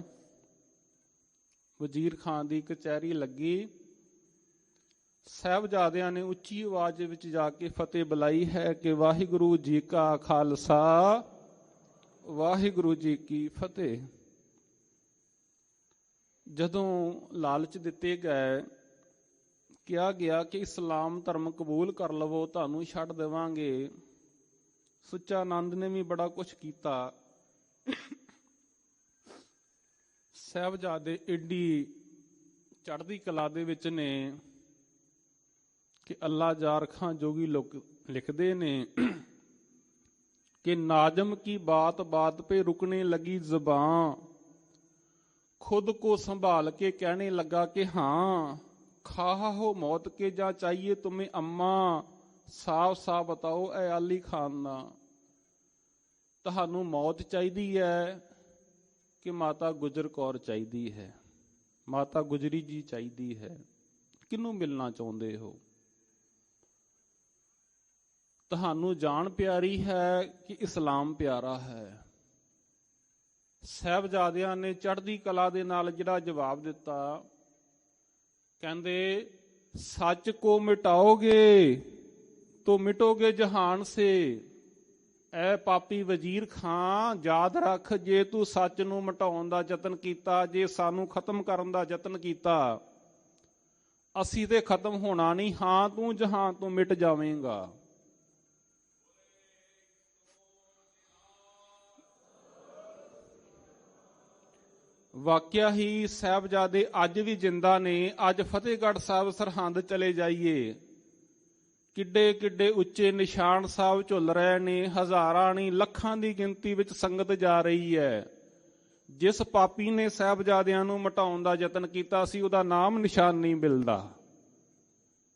वजीर खान दी कचहरी लगी। ਸਾਹਿਬਜ਼ਾਦਿਆਂ ਨੇ ਉੱਚੀ ਆਵਾਜ਼ ਵਿੱਚ ਜਾ ਕੇ ਫਤਿਹ ਬੁਲਾਈ ਹੈ ਕਿ ਵਾਹਿਗੁਰੂ ਜੀ ਕਾ ਖਾਲਸਾ, ਵਾਹਿਗੁਰੂ ਜੀ ਕੀ ਫਤਿਹ। ਜਦੋਂ ਲਾਲਚ ਦਿੱਤੇ ਗਏ, ਕਿਹਾ ਗਿਆ ਕਿ ਇਸਲਾਮ ਧਰਮ ਕਬੂਲ ਕਰ ਲਵੋ, ਤੁਹਾਨੂੰ ਛੱਡ ਦੇਵਾਂਗੇ। ਸੁੱਚਾ ਆਨੰਦ ਨੇ ਵੀ ਬੜਾ ਕੁਛ ਕੀਤਾ। ਸਾਹਿਬਜ਼ਾਦੇ ਏਡੀ ਚੜ੍ਹਦੀ ਕਲਾ ਦੇ ਵਿੱਚ ਨੇ कि अल्लाह जार खां जोगी लोग लिखते ने कि नाजम की बात बात पे रुकने लगी ज़बां, खुद को संभाल के कहने लगा कि हाँ, खाहा हो मौत के जा चाहिए तुम्हें अम्मा, साफ साफ बताओ ऐ आली खाना, तहानू मौत चाहिदी है कि माता गुजर कौर चाहिदी है। ਮਾਤਾ ਗੁਜਰੀ ਜੀ ਚਾਹੀਦੀ ਹੈ। ਕਿਹਨੂੰ ਮਿਲਣਾ ਚਾਹੁੰਦੇ ਹੋ? ਤੁਹਾਨੂੰ ਜਾਣ ਪਿਆਰੀ ਹੈ ਕਿ ਇਸਲਾਮ ਪਿਆਰਾ ਹੈ? ਸਾਹਿਬਜ਼ਾਦਿਆਂ ਨੇ ਚੜ੍ਹਦੀ ਕਲਾ ਦੇ ਨਾਲ ਜਿਹੜਾ ਜਵਾਬ ਦਿੱਤਾ, ਕਹਿੰਦੇ ਸੱਚ ਕੋ ਮਿਟਾਓਗੇ ਤੋ ਮਿਟੋਗੇ ਜਹਾਨ ਸੇ। ਐ ਪਾਪੀ ਵਜ਼ੀਰ ਖਾਂ, ਯਾਦ ਰੱਖ, ਜੇ ਤੂੰ ਸੱਚ ਨੂੰ ਮਿਟਾਉਣ ਦਾ ਯਤਨ ਕੀਤਾ, ਜੇ ਸਾਨੂੰ ਖਤਮ ਕਰਨ ਦਾ ਯਤਨ ਕੀਤਾ, ਅਸੀਂ ਤੇ ਖਤਮ ਹੋਣਾ ਨਹੀਂ, ਹਾਂ ਤੂੰ ਜਹਾਨ ਤੋਂ ਮਿਟ ਜਾਵੇਂਗਾ। ਵਾਕਿਆ ਹੀ ਸਾਹਿਬਜ਼ਾਦੇ ਅੱਜ ਵੀ ਜਿੰਦਾ ਨੇ। ਅੱਜ ਫਤਿਹਗੜ੍ਹ ਸਾਹਿਬ ਸਰਹੰਦ ਚਲੇ ਜਾਈਏ, ਕਿੱਡੇ ਕਿੱਡੇ ਉੱਚੇ ਨਿਸ਼ਾਨ ਸਾਹਿਬ ਝੁੱਲ ਰਹੇ ਨੇ। ਹਜ਼ਾਰਾਂ ਨਹੀਂ, ਲੱਖਾਂ ਦੀ ਗਿਣਤੀ ਵਿੱਚ ਸੰਗਤ ਜਾ ਰਹੀ ਹੈ। ਜਿਸ ਪਾਪੀ ਨੇ ਸਾਹਿਬਜ਼ਾਦਿਆਂ ਨੂੰ ਮਿਟਾਉਣ ਦਾ ਯਤਨ ਕੀਤਾ ਸੀ, ਉਹਦਾ ਨਾਮ ਨਿਸ਼ਾਨ ਨਹੀਂ ਮਿਲਦਾ।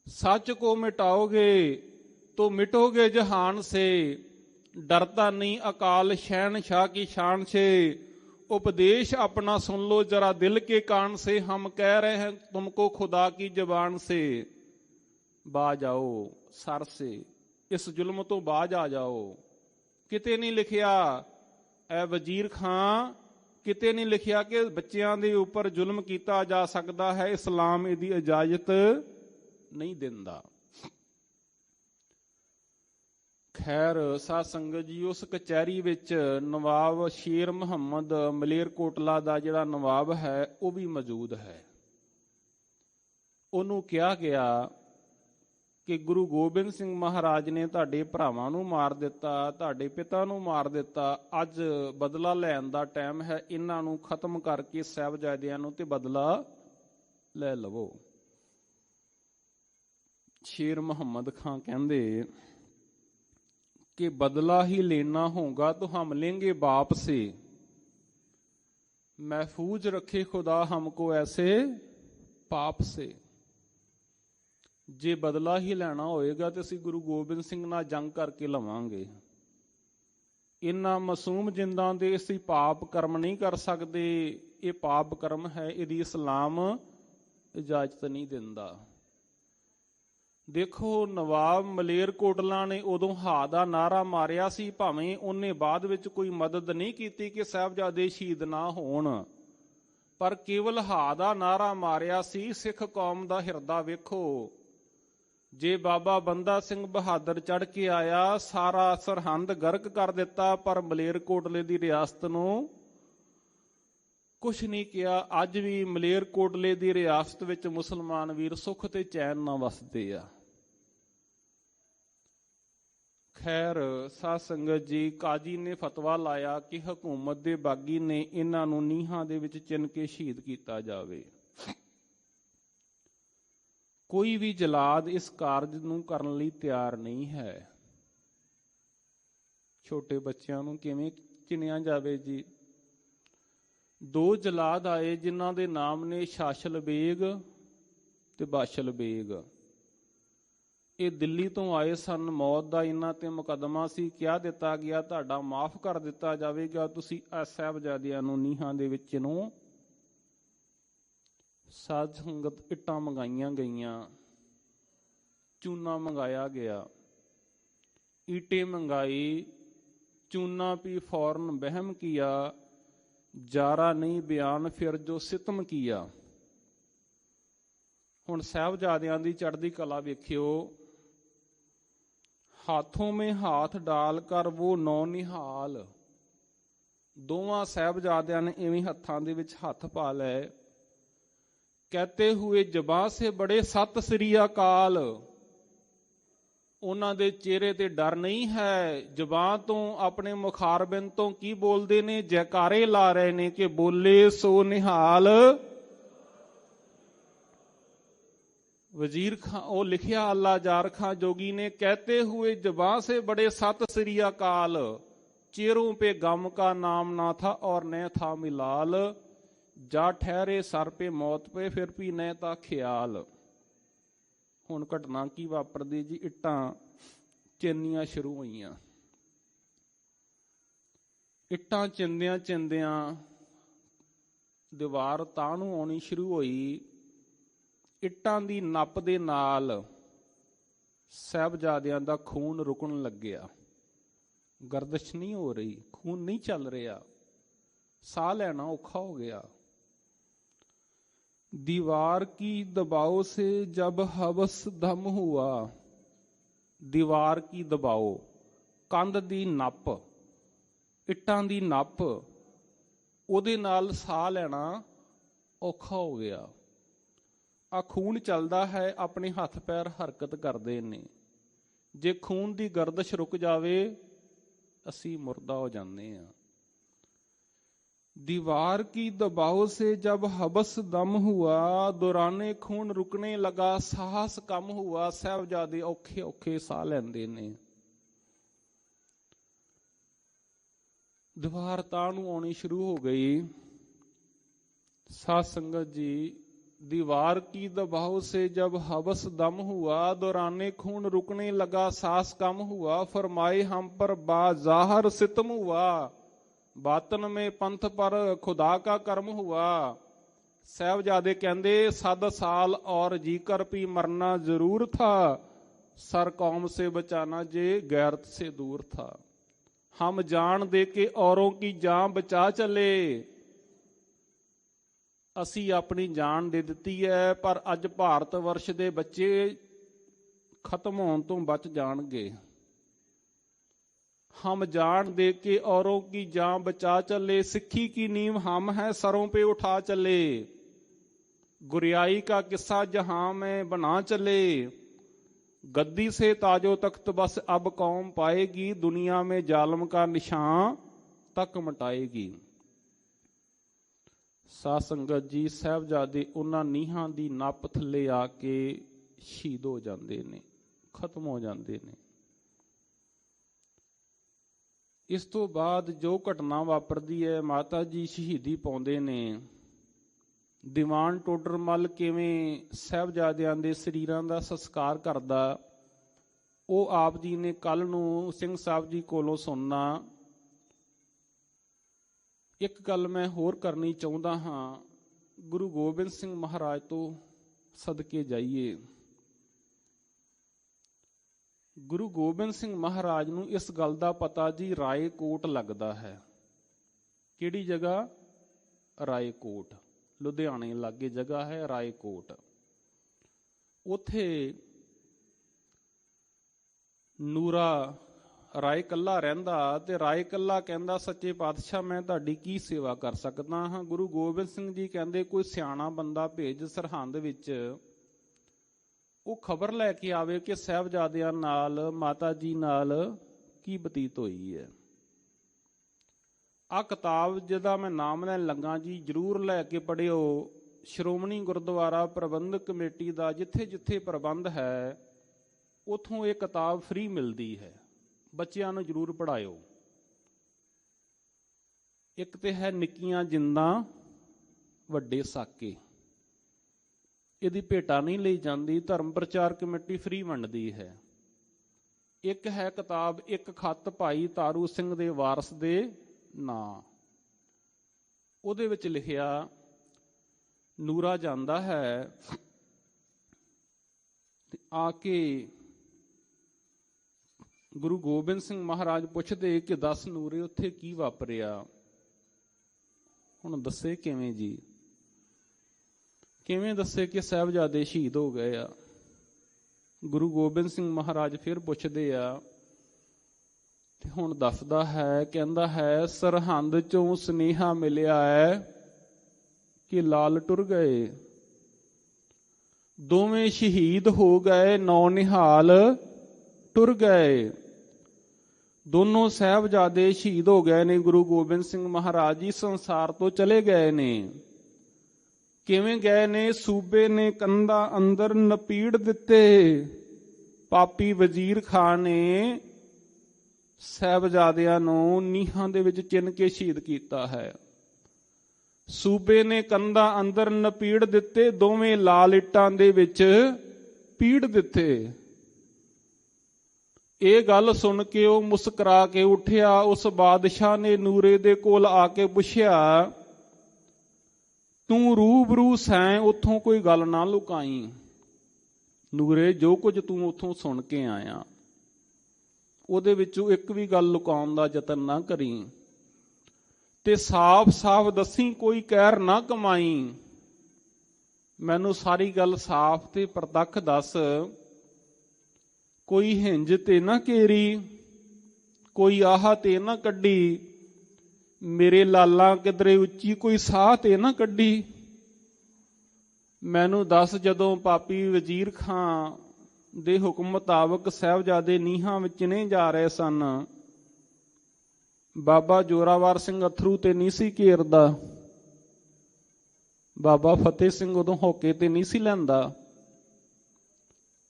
ਸੱਚ ਕੋ ਮਿਟਾਓਗੇ ਤੋ ਮਿਟੋਗੇ ਜਹਾਨ ਸੇ। ਡਰਤਾ ਨਹੀਂ ਅਕਾਲ शहनशाह की शान से। उपदेश अपना सुन लो जरा दिल के कान से, हम कह रहे हैं तुमको खुदा की जबान से। बाज आओ सर से, इस जुल्म तो बाज आ जाओ। किते नहीं लिखिया ऐ वजीर खां, किते नहीं लिखिया कि बच्चियां दे उपर जुल्म कीता जा सकता है। इस्लाम इहदी इजाजत नहीं दिंदा। खैर साध संगत जी, उस कचहरी विच नवाब शेर मुहम्मद मलेरकोटला दा जिहड़ा नवाब है वो भी मौजूद है। ਉਹਨੂੰ ਕਿਹਾ ਗਿਆ ਕਿ ਗੁਰੂ ਗੋਬਿੰਦ ਸਿੰਘ ਮਹਾਰਾਜ ਨੇ ਤੁਹਾਡੇ ਭਰਾਵਾਂ ਨੂੰ ਮਾਰ ਦਿੱਤਾ, ਤੁਹਾਡੇ ਪਿਤਾ ਨੂੰ ਮਾਰ ਦਿੱਤਾ, ਅੱਜ ਬਦਲਾ ਲੈਣ ਦਾ ਟਾਈਮ ਹੈ, ਇਹਨਾਂ ਨੂੰ ਖਤਮ ਕਰਕੇ ਸਾਹਿਬਜ਼ਾਦਿਆਂ ਨੂੰ ਤੇ ਬਦਲਾ ਲੈ ਲਵੋ। शेर मोहम्मद खां कहते कि बदला ही लेना होगा तो हम लेंगे बाप से। महफूज रखे खुदा हमको ऐसे पाप से। जे बदला ही लेना होएगा तो असीं गुरु गोबिंद सिंह नाल जंग करके लवांगे। इन्हां मासूम जिंदां दे असीं पाप कर्म नहीं कर सकते। ये पाप कर्म है, इहदी इस्लाम इजाजत नहीं दिंदा। देखो नवाब मलेरकोटला ने उदों हा दा नारा मारिया सी, भावें उन्हें बाद विच कोई मदद नहीं की कि साहबजादे शहीद ना होण, पर केवल हा दा नारा मारिया सी। सिख कौम दा हिरदा वेखो, जे बाबा बंदा सिंह बहादुर चढ़ के आया, सारा सरहंद गर्क कर दिता, पर मलेरकोटले दी रियासत नूं कुछ नहीं किया। अज भी मलेरकोटले दी रियासत विच मुसलमान वीर सुख ते चैन नाल वसदे आ। खैर साध संगत जी, काजी ने फतवा लाया कि हुकूमत दे बागी ने इन्हां नूं नीहां दे विच चिन के शहीद कीता जावे। कोई भी जलाद इस कारज नूं करन लई तैयार नहीं है। छोटे बच्चिआं नूं किवें चिनिया जावे जी? दो जलाद आए जिन्हां दे नाम ने शाशल बेग ते बाशल बेग। ये दिल्ली तो आए सन। मौत का इन्हां ते मुकदमा सी। क्या दिता गया, तुहाडा माफ कर दिता जाएगा, तुसीं साहबजादियां नूं नीहां दे विच नूं। साध संगत इट्टां मंगाईयां गईयां, चूना मंगाया गया, ईटे मंगाई, चूना भी फौरन बहम किया, जारा नहीं बयान फिर जो सितम किया। हुण साहबजादियां दी चढ़दी कला वेखियो। हाथों में हाथ डाल कर वो नौ निहाल। दोवां साहबजादियां ने इवें हत्थां दे विच हत्थ पा लै, कहते हुए जबां से बड़े सत श्री अकाल। उन्हां दे चेहरे ते डर नहीं है। जबां तो अपने मुखारबिंद तो की बोलदे ने, जयकारे ला रहे ने कि बोले सो निहाल। वजीर खां ओ लिखिया अल्लाह जार खां जोगी ने, कहते हुए जबां से बड़े सत श्री अकाल। चेहरों पे गम का नाम ना था और न था मिलाल। जा ठहरे सर पे मौत पे फिर भी न था ख्याल। हुण घटना की वापरदी जी? इट्टां चिन्नियां शुरू होईयां। इट्टां चिंदियां चिंदियां ਦੀਵਾਰ ਤਾਂ ਨੂੰ ਆਉਣੀ ਸ਼ੁਰੂ ਹੋਈ, ਇੱਟਾਂ ਦੀ ਨੱਪ ਦੇ ਨਾਲ ਸਾਹਿਬਜ਼ਾਦਿਆਂ ਦਾ ਖੂਨ ਰੁਕਣ ਲੱਗਿਆ। ਗਰਦਸ਼ ਨਹੀਂ ਹੋ ਰਹੀ, ਖੂਨ ਨਹੀਂ ਚੱਲ ਰਿਹਾ, ਸਾਹ ਲੈਣਾ ਔਖਾ ਹੋ ਗਿਆ। दीवार की दबाव से जब हवस दम हुआ, दीवार की दबाव, कंध दी नप, ਇੱਟਾਂ ਦੀ ਨੱਪ, ਉਹਦੇ ਨਾਲ ਸਾਹ ਲੈਣਾ ਔਖਾ ਹੋ ਗਿਆ। ਆ ਖੂਨ ਚੱਲਦਾ ਹੈ, ਆਪਣੇ ਹੱਥ ਪੈਰ ਹਰਕਤ ਕਰਦੇ ਨੇ। ਜੇ ਖੂਨ ਦੀ ਗਰਦਸ਼ ਰੁਕ ਜਾਵੇ ਅਸੀਂ ਮੁਰਦਾ ਹੋ ਜਾਂਦੇ ਹਾਂ। दीवार की दबाव से जब हबस दम हुआ, दौराने खून रुकने लगा, साहस कम हुआ। साहबजादे औखे औखे साह लैंदे ने। दीवार तां नूं आउणी शुरू हो गई। साध संगत जी, दीवार की दबाव से जब हबस दम हुआ, दौराने खून रुकने लगा, साहस कम हुआ। फरमाए हम पर बाज़ाहर सितम हुआ, बातन में पंथ पर खुदा का कर्म हुआ। साहबजादे कहंदे 7 साल और जीकर भी मरना जरूर था, सर कौम से बचाना जे गैरत से दूर था। हम जान दे के औरों की जान बचा चले, असी अपनी जान दे दिती है, पर अज भारत वर्ष दे बच्चे खत्म होने तो बच जाणगे। हम जान दे के औरों की जान बचा चले, सिक्खी की नींव हम हैं सरों पे उठा चले। गुरियाई का किस्सा जहां में बना चले, गद्दी से ताजो तख्त बस अब कौम पाएगी, दुनिया में जालम का निशान तक मिटाएगी। साध संगत जी, साहबजादे उन्हां नीहां दी नप थल्ले आके शहीद हो जाते ने, खत्म हो जाते ने। इस तो बाद जो घटना वापरदी है, माता जी शहीदी पाउंदे ने। दीवान टोडर मल किवें साहबजादियां दे शरीरां दा संस्कार करदा, ਉਹ ਆਪ ਜੀ ਨੇ ਕੱਲ ਨੂੰ ਸਿੰਘ ਸਾਹਿਬ ਜੀ ਕੋਲੋਂ ਸੁਣਨਾ। ਇੱਕ ਗੱਲ ਮੈਂ ਹੋਰ ਕਰਨੀ ਚਾਹੁੰਦਾ ਹਾਂ, ਗੁਰੂ ਗੋਬਿੰਦ ਸਿੰਘ ਮਹਾਰਾਜ ਤੋਂ ਸਦਕੇ ਜਾਈਏ। ਗੁਰੂ ਗੋਬਿੰਦ ਸਿੰਘ ਮਹਾਰਾਜ ਨੂੰ ਇਸ ਗੱਲ ਦਾ ਪਤਾ ਜੀ ਰਾਏਕੋਟ ਲੱਗਦਾ ਹੈ। ਕਿਹੜੀ ਜਗ੍ਹਾ? ਰਾਏਕੋਟ, ਲੁਧਿਆਣੇ ਲਾਗੇ ਜਗ੍ਹਾ ਹੈ ਰਾਏਕੋਟ। ਉੱਥੇ ਨੂਰਾ ਰਾਏ ਕੱਲਾ ਰਹਿੰਦਾ ਤੇ ਰਾਏ ਕੱਲਾ ਕਹਿੰਦਾ, ਸੱਚੇ ਪਾਤਸ਼ਾਹ ਮੈਂ ਤੁਹਾਡੀ ਕੀ ਸੇਵਾ ਕਰ ਸਕਦਾ ਹਾਂ? ਗੁਰੂ ਗੋਬਿੰਦ ਸਿੰਘ ਜੀ ਕਹਿੰਦੇ, ਕੋਈ ਸਿਆਣਾ ਬੰਦਾ ਭੇਜ ਸਰਹੰਦ ਵਿੱਚ, ਉਹ ਖਬਰ ਲੈ ਕੇ ਆਵੇ ਕਿ ਸਾਹਿਬਜ਼ਾਦਿਆਂ ਨਾਲ ਮਾਤਾ ਜੀ ਨਾਲ ਕੀ ਬਤੀਤ ਹੋਈ ਹੈ। ਆ ਕਿਤਾਬ ਜਿਹਦਾ ਮੈਂ ਨਾਮ ਲੈਣ ਲੱਗਾ ਜੀ, ਜ਼ਰੂਰ ਲੈ ਕੇ ਪੜ੍ਹਿਓ। ਸ਼੍ਰੋਮਣੀ ਗੁਰਦੁਆਰਾ ਪ੍ਰਬੰਧਕ ਕਮੇਟੀ ਦਾ ਜਿੱਥੇ ਜਿੱਥੇ ਪ੍ਰਬੰਧ ਹੈ, ਉੱਥੋਂ ਇਹ ਕਿਤਾਬ ਫ੍ਰੀ ਮਿਲਦੀ ਹੈ। ਬੱਚਿਆਂ ਨੂੰ ਜ਼ਰੂਰ ਪੜ੍ਹਾਇਓ। ਇੱਕ ਤੇ ਹੈ ਨਿੱਕੀਆਂ ਜਿੰਦਾਂ ਵੱਡੇ ਸਾਕੇ, ਇਹਦੀ ਭੇਟਾ ਨਹੀਂ ਲਈ ਜਾਂਦੀ, ਧਰਮ ਪ੍ਰਚਾਰ ਕਮੇਟੀ ਫ੍ਰੀ ਵੰਡਦੀ ਹੈ। ਇੱਕ ਹੈ ਕਿਤਾਬ ਇੱਕ ਖੱਤ ਭਾਈ ਤਾਰੂ ਸਿੰਘ ਦੇ ਵਾਰਸ ਦੇ ਨਾਂ, ਉਹਦੇ ਵਿੱਚ ਲਿਖਿਆ, ਨੂਰਾ ਜਾਂਦਾ ਹੈ ਤੇ ਆ ਕੇ ਗੁਰੂ ਗੋਬਿੰਦ ਸਿੰਘ ਮਹਾਰਾਜ ਪੁੱਛਦੇ ਕਿ ਦੱਸ ਨੂਰੇ ਉੱਥੇ ਕੀ ਵਾਪਰਿਆ? ਹੁਣ ਦੱਸੇ ਕਿਵੇਂ ਜੀ? ਕਿਵੇਂ ਦੱਸੇ ਕਿ ਸਾਹਿਬਜ਼ਾਦੇ ਸ਼ਹੀਦ ਹੋ ਗਏ ਆ? ਗੁਰੂ ਗੋਬਿੰਦ ਸਿੰਘ ਮਹਾਰਾਜ ਫਿਰ ਪੁੱਛਦੇ ਆ ਤੇ ਹੁਣ ਦੱਸਦਾ ਹੈ, ਕਹਿੰਦਾ ਹੈ, ਸਰਹੰਦ ਚੋਂ ਸੁਨੇਹਾ ਮਿਲਿਆ ਹੈ ਕਿ ਲਾਲ ਟੁਰ ਗਏ, ਦੋਵੇਂ ਸ਼ਹੀਦ ਹੋ ਗਏ, ਨੌ ਨਿਹਾਲ ਟੁਰ ਗਏ। ਦੋਨੋਂ ਸਾਹਿਬਜ਼ਾਦੇ ਸ਼ਹੀਦ ਹੋ ਗਏ ਨੇ। ਗੁਰੂ ਗੋਬਿੰਦ ਸਿੰਘ ਮਹਾਰਾਜ ਜੀ ਸੰਸਾਰ ਤੋਂ ਚਲੇ ਗਏ ਨੇ। ਕਿਵੇਂ ਗਏ ਨੇ? ਸੂਬੇ ਨੇ ਕੰਧਾਂ ਅੰਦਰ ਨਪੀੜ ਦਿੱਤੇ, ਪਾਪੀ ਵਜ਼ੀਰ ਖਾਨ ਨੇ ਸਾਹਿਬਜ਼ਾਦਿਆਂ ਨੂੰ ਨੀਹਾਂ ਦੇ ਵਿੱਚ ਚਿਣ ਕੇ ਸ਼ਹੀਦ ਕੀਤਾ ਹੈ। ਸੂਬੇ ਨੇ ਕੰਧਾਂ ਅੰਦਰ ਨਪੀੜ ਦਿੱਤੇ, ਦੋਵੇਂ ਲਾਲ ਇੱਟਾਂ ਦੇ ਵਿੱਚ ਪੀੜ ਦਿੱਤੇ। ਇਹ ਗੱਲ ਸੁਣ ਕੇ ਉਹ ਮੁਸਕਰਾ ਕੇ ਉੱਠਿਆ। ਉਸ ਬਾਦਸ਼ਾਹ ਨੇ ਨੂਰੇ ਦੇ ਕੋਲ ਆ ਕੇ ਪੁੱਛਿਆ ਤੂੰ ਰੂਬਰੂ ਸੈਂ ਉਥੋਂ ਕੋਈ ਗੱਲ ਨਾ ਲੁਕਾਈ। ਨੂਰੇ ਜੋ ਕੁਝ ਤੂੰ ਉਥੋਂ ਸੁਣ ਕੇ ਆਇਆ ਉਹਦੇ ਵਿੱਚੋਂ ਇੱਕ ਵੀ ਗੱਲ ਲੁਕਾਉਣ ਦਾ ਯਤਨ ਨਾ ਕਰੀ, ਤੇ ਸਾਫ਼-ਸਾਫ਼ ਦੱਸੀ, ਕੋਈ ਕਹਿਰ ਨਾ ਕਮਾਈ। ਮੈਨੂੰ ਸਾਰੀ ਗੱਲ ਸਾਫ਼ ਤੇ ਪ੍ਰਤੱਖ ਦੱਸ, ਕੋਈ ਹਿੰਜ ਤੇ ਨਾ ਘੇਰੀ, ਕੋਈ ਆਹ ਤੇ ਨਾ ਕੱਢੀ, ਮੇਰੇ ਲਾਲਾ ਕਿਧਰੇ ਉੱਚੀ ਕੋਈ ਸਾਹ ਤੇ ਨਾ ਕੱਢੀ। ਮੈਨੂੰ ਦੱਸ, ਜਦੋਂ ਪਾਪੀ ਵਜ਼ੀਰ ਖਾਂ ਦੇ ਹੁਕਮ ਮੁਤਾਬਕ ਸਾਹਿਬਜ਼ਾਦੇ ਨੀਹਾਂ ਵਿੱਚ ਨਹੀਂ ਜਾ ਰਹੇ ਸਨ, ਬਾਬਾ ਜ਼ੋਰਾਵਰ ਸਿੰਘ ਅਥਰੂ ਤੇ ਨਹੀਂ ਸੀ ਘੇਰਦਾ, ਬਾਬਾ ਫਤਿਹ ਸਿੰਘ ਉਦੋਂ ਹੋਕੇ ਤੇ ਨਹੀਂ ਸੀ ਲੈਂਦਾ।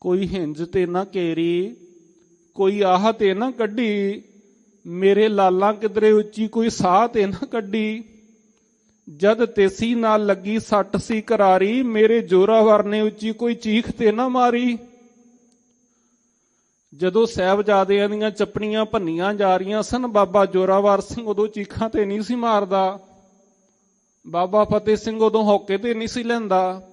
ਕੋਈ ਹਿੰਜ ਤੇ ਨਾ ਘੇਰੀ, ਕੋਈ ਆਹ ਤੇ ਨਾ ਕੱਢੀ, ਮੇਰੇ ਲਾਲਾ ਕਿਧਰੇ ਉੱਚੀ ਕੋਈ ਸਾਹ ਤੇ ਨਾ ਕੱਢੀ। ਜਦ ਤੇਸੀ ਨਾਲ ਲੱਗੀ ਸੱਟ ਸੀ ਕਰਾਰੀ, ਮੇਰੇ ਜ਼ੋਰਾਵਰ ਨੇ ਉੱਚੀ ਕੋਈ ਚੀਖ ਤੇ ਨਾ ਮਾਰੀ। ਜਦੋਂ ਸਾਹਿਬਜ਼ਾਦਿਆਂ ਦੀਆਂ ਚੱਪਣੀਆਂ ਭੰਨੀਆਂ ਜਾ ਰਹੀਆਂ ਸਨ, ਬਾਬਾ ਜ਼ੋਰਾਵਰ ਸਿੰਘ ਉਦੋਂ ਚੀਖਾਂ ਤੇ ਨਹੀਂ ਸੀ ਮਾਰਦਾ, ਬਾਬਾ ਫਤਿਹ ਸਿੰਘ ਉਦੋਂ ਹੋਕੇ ਤੇ ਨਹੀਂ ਸੀ ਲੈਂਦਾ।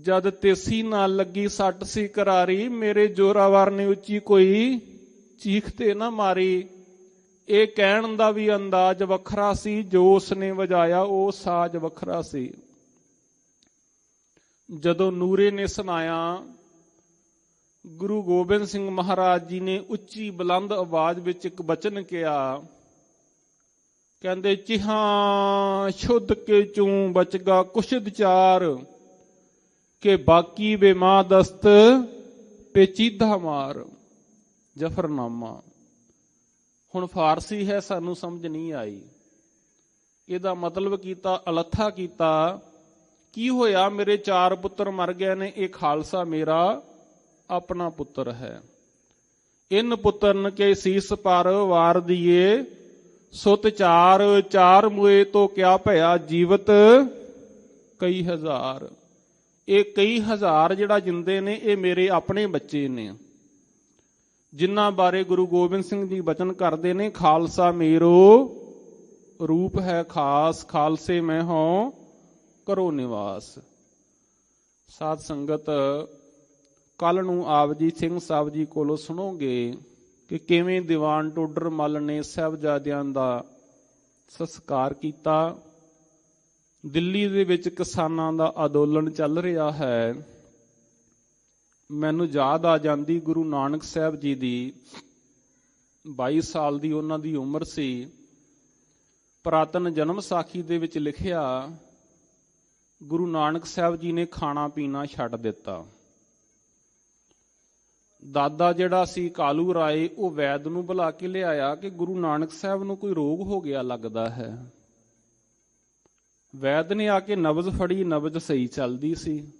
ਜਦ ਤੇਸੀ ਨਾਲ ਲੱਗੀ ਸੱਟ ਸੀ ਕਰਾਰੀ, ਮੇਰੇ ਜ਼ੋਰਾਵਰ ਨੇ ਉੱਚੀ ਕੋਈ ਚੀਖ ਤੇ ਨਾ ਮਾਰੀ। ਇਹ ਕਹਿਣ ਦਾ ਵੀ ਅੰਦਾਜ਼ ਵੱਖਰਾ ਸੀ, ਜੋ ਉਸਨੇ ਵਜਾਇਆ ਉਹ ਸਾਜ਼ ਵੱਖਰਾ ਸੀ। ਜਦੋਂ ਨੂਰੇ ਨੇ ਸੁਣਾਇਆ, ਗੁਰੂ ਗੋਬਿੰਦ ਸਿੰਘ ਮਹਾਰਾਜ ਜੀ ਨੇ ਉੱਚੀ ਬੁਲੰਦ ਆਵਾਜ਼ ਵਿੱਚ ਇੱਕ ਬਚਨ ਕਿਹਾ, ਕਹਿੰਦੇ ਚਿਹਾਂ ਸ਼ੁੱਧ ਕੇ ਚੂੰ ਬਚਗਾ ਕੁਸ਼ਦ ਚਾਰ, ਕਿ ਬਾਕੀ ਬੇਮਾ ਦਸਤ ਪੇਚੀਦਾ ਮਾਰ। ਜਫਰਨਾਮਾ। ਹੁਣ ਫਾਰਸੀ ਹੈ, ਸਾਨੂੰ ਸਮਝ ਨਹੀਂ ਆਈ। ਇਹਦਾ ਮਤਲਬ ਕੀਤਾ, ਅਲੱਥਾ ਕੀਤਾ, ਕੀ ਹੋਇਆ ਮੇਰੇ 4 ਪੁੱਤਰ ਮਰ ਗਏ ਨੇ, ਇਹ ਖਾਲਸਾ ਮੇਰਾ ਆਪਣਾ ਪੁੱਤਰ ਹੈ। ਇਨ ਪੁੱਤਰਨ ਕੇ ਸੀਸ ਪਰ ਵਾਰ ਦੀਏ, ਸੁਤ 4 ਮੁਏ ਤੋਂ ਕਿਆ ਭਇਆ ਜੀਵਤ ਕਈ ਹਜ਼ਾਰ। ਇਹ ਕਈ ਹਜ਼ਾਰ ਜਿਹੜਾ ਜਿੰਦੇ ਨੇ, ਇਹ ਮੇਰੇ ਆਪਣੇ ਬੱਚੇ ਨੇ, ਜਿਨ੍ਹਾਂ ਬਾਰੇ ਗੁਰੂ ਗੋਬਿੰਦ ਸਿੰਘ ਜੀ ਬਚਨ ਕਰਦੇ ਨੇ, ਖਾਲਸਾ ਮੇਰੋ ਰੂਪ ਹੈ ਖਾਸ, ਖਾਲਸੇ ਮੈਂ ਹੋਂ ਕਰੋ ਨਿਵਾਸ। ਸਾਧ ਸੰਗਤ, ਕੱਲ ਨੂੰ ਆਪ ਜੀ ਸਿੰਘ ਸਾਹਿਬ ਜੀ ਕੋਲੋਂ ਸੁਣੋਗੇ ਕਿ ਕਿਵੇਂ ਦੀਵਾਨ ਟੋਡਰ ਮੱਲ ਨੇ ਸਾਹਿਬਜ਼ਾਦਿਆਂ ਦਾ ਸੰਸਕਾਰ ਕੀਤਾ। ਦਿੱਲੀ ਦੇ ਵਿੱਚ ਕਿਸਾਨਾਂ ਦਾ ਅੰਦੋਲਨ ਚੱਲ ਰਿਹਾ ਹੈ। ਮੈਨੂੰ ਯਾਦ ਆ ਜਾਂਦੀ ਗੁਰੂ ਨਾਨਕ ਸਾਹਿਬ ਜੀ ਦੀ 22 ਸਾਲ ਦੀ ਉਹਨਾਂ ਦੀ ਉਮਰ ਸੀ। ਪੁਰਾਤਨ ਜਨਮ ਸਾਖੀ ਦੇ ਵਿੱਚ ਲਿਖਿਆ, ਗੁਰੂ ਨਾਨਕ ਸਾਹਿਬ ਜੀ ਨੇ ਖਾਣਾ ਪੀਣਾ ਛੱਡ ਦਿੱਤਾ। ਦਾਦਾ ਜਿਹੜਾ ਸੀ ਕਾਲੂ ਰਾਏ, ਉਹ ਵੈਦ ਨੂੰ ਬੁਲਾ ਕੇ ਲਿਆਇਆ ਕਿ ਗੁਰੂ ਨਾਨਕ ਸਾਹਿਬ ਨੂੰ ਕੋਈ ਰੋਗ ਹੋ ਗਿਆ ਲੱਗਦਾ ਹੈ। ਵੈਦ ਨੇ ਆ ਕੇ ਨਬਜ਼ ਫੜੀ, ਨਬਜ਼ ਸਹੀ ਚੱਲਦੀ ਸੀ।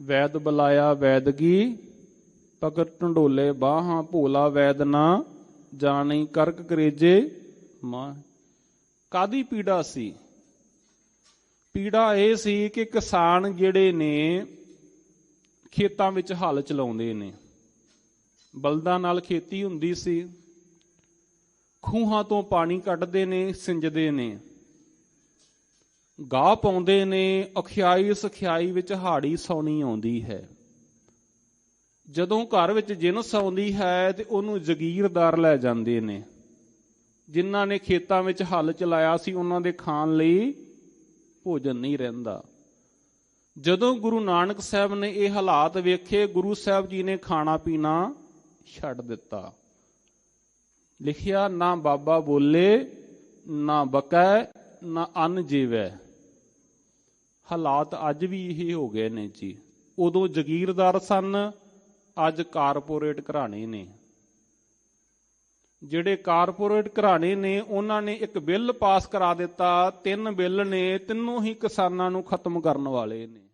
ਵੈਦ ਬੁਲਾਇਆ, ਵੈਦਗੀ ਪਕੜ ਢੰਡੋਲੇ ਬਾਹਾਂ, ਭੋਲਾ ਵੈਦ ਨਾ ਜਾਣੀ ਕਰਕ ਕਰੇਜੇ ਮਾਂ। ਕਾਦੀ ਪੀੜਾ ਸੀ? ਪੀੜਾ ਇਹ ਸੀ ਕਿ ਕਿਸਾਨ ਜਿਹੜੇ ਨੇ ਖੇਤਾਂ ਵਿੱਚ ਹਲ ਚਲਾਉਂਦੇ ਨੇ, ਬਲਦਾਂ ਨਾਲ ਖੇਤੀ ਹੁੰਦੀ ਸੀ, ਖੂਹਾਂ ਤੋਂ ਪਾਣੀ ਕੱਢਦੇ ਨੇ, ਸਿੰਜਦੇ ਨੇ, ਗਾਹ ਪਾਉਂਦੇ ਨੇ। ਅਖਿਆਈ ਸਖਿਆਈ ਵਿੱਚ ਹਾੜੀ ਸੌਣੀ ਆਉਂਦੀ ਹੈ। ਜਦੋਂ ਘਰ ਵਿੱਚ ਜਿਣਸ ਆਉਂਦੀ ਹੈ ਤੇ ਉਹਨੂੰ ਜ਼ਗੀਰਦਾਰ ਲੈ ਜਾਂਦੇ ਨੇ। ਜਿਨ੍ਹਾਂ ਨੇ ਖੇਤਾਂ ਵਿੱਚ ਹਲ ਚਲਾਇਆ ਸੀ, ਉਹਨਾਂ ਦੇ ਖਾਣ ਲਈ ਭੋਜਨ ਨਹੀਂ ਰਹਿੰਦਾ। ਜਦੋਂ ਗੁਰੂ ਨਾਨਕ ਸਾਹਿਬ ਨੇ ਇਹ ਹਾਲਾਤ ਵੇਖੇ, ਗੁਰੂ ਸਾਹਿਬ ਜੀ ਨੇ ਖਾਣਾ ਪੀਣਾ ਛੱਡ ਦਿੱਤਾ। ਲਿਖਿਆ, ਨਾ ਬਾਬਾ ਬੋਲੇ, ਨਾ ਬਕੈ, ਨਾ ਅੰਨ ਜੀਵੈ। ਹਾਲਾਤ ਅੱਜ ਵੀ ਇਹ ਹੋ ਗਏ ਨੇ ਜੀ। ਉਦੋਂ ਜ਼ਗੀਰਦਾਰ ਸਨ, ਅੱਜ ਕਾਰਪੋਰੇਟ ਘਰਾਣੇ ਨੇ। ਜਿਹੜੇ ਕਾਰਪੋਰੇਟ ਘਰਾਣੇ ਨੇ, ਉਹਨਾਂ ਨੇ ਇੱਕ ਬਿੱਲ ਪਾਸ ਕਰਾ ਦਿੱਤਾ। 3 ਬਿੱਲ ਨੇ, ਤਿੰਨੋਂ ਹੀ ਕਿਸਾਨਾਂ ਨੂੰ ਖਤਮ ਕਰਨ ਵਾਲੇ ਨੇ।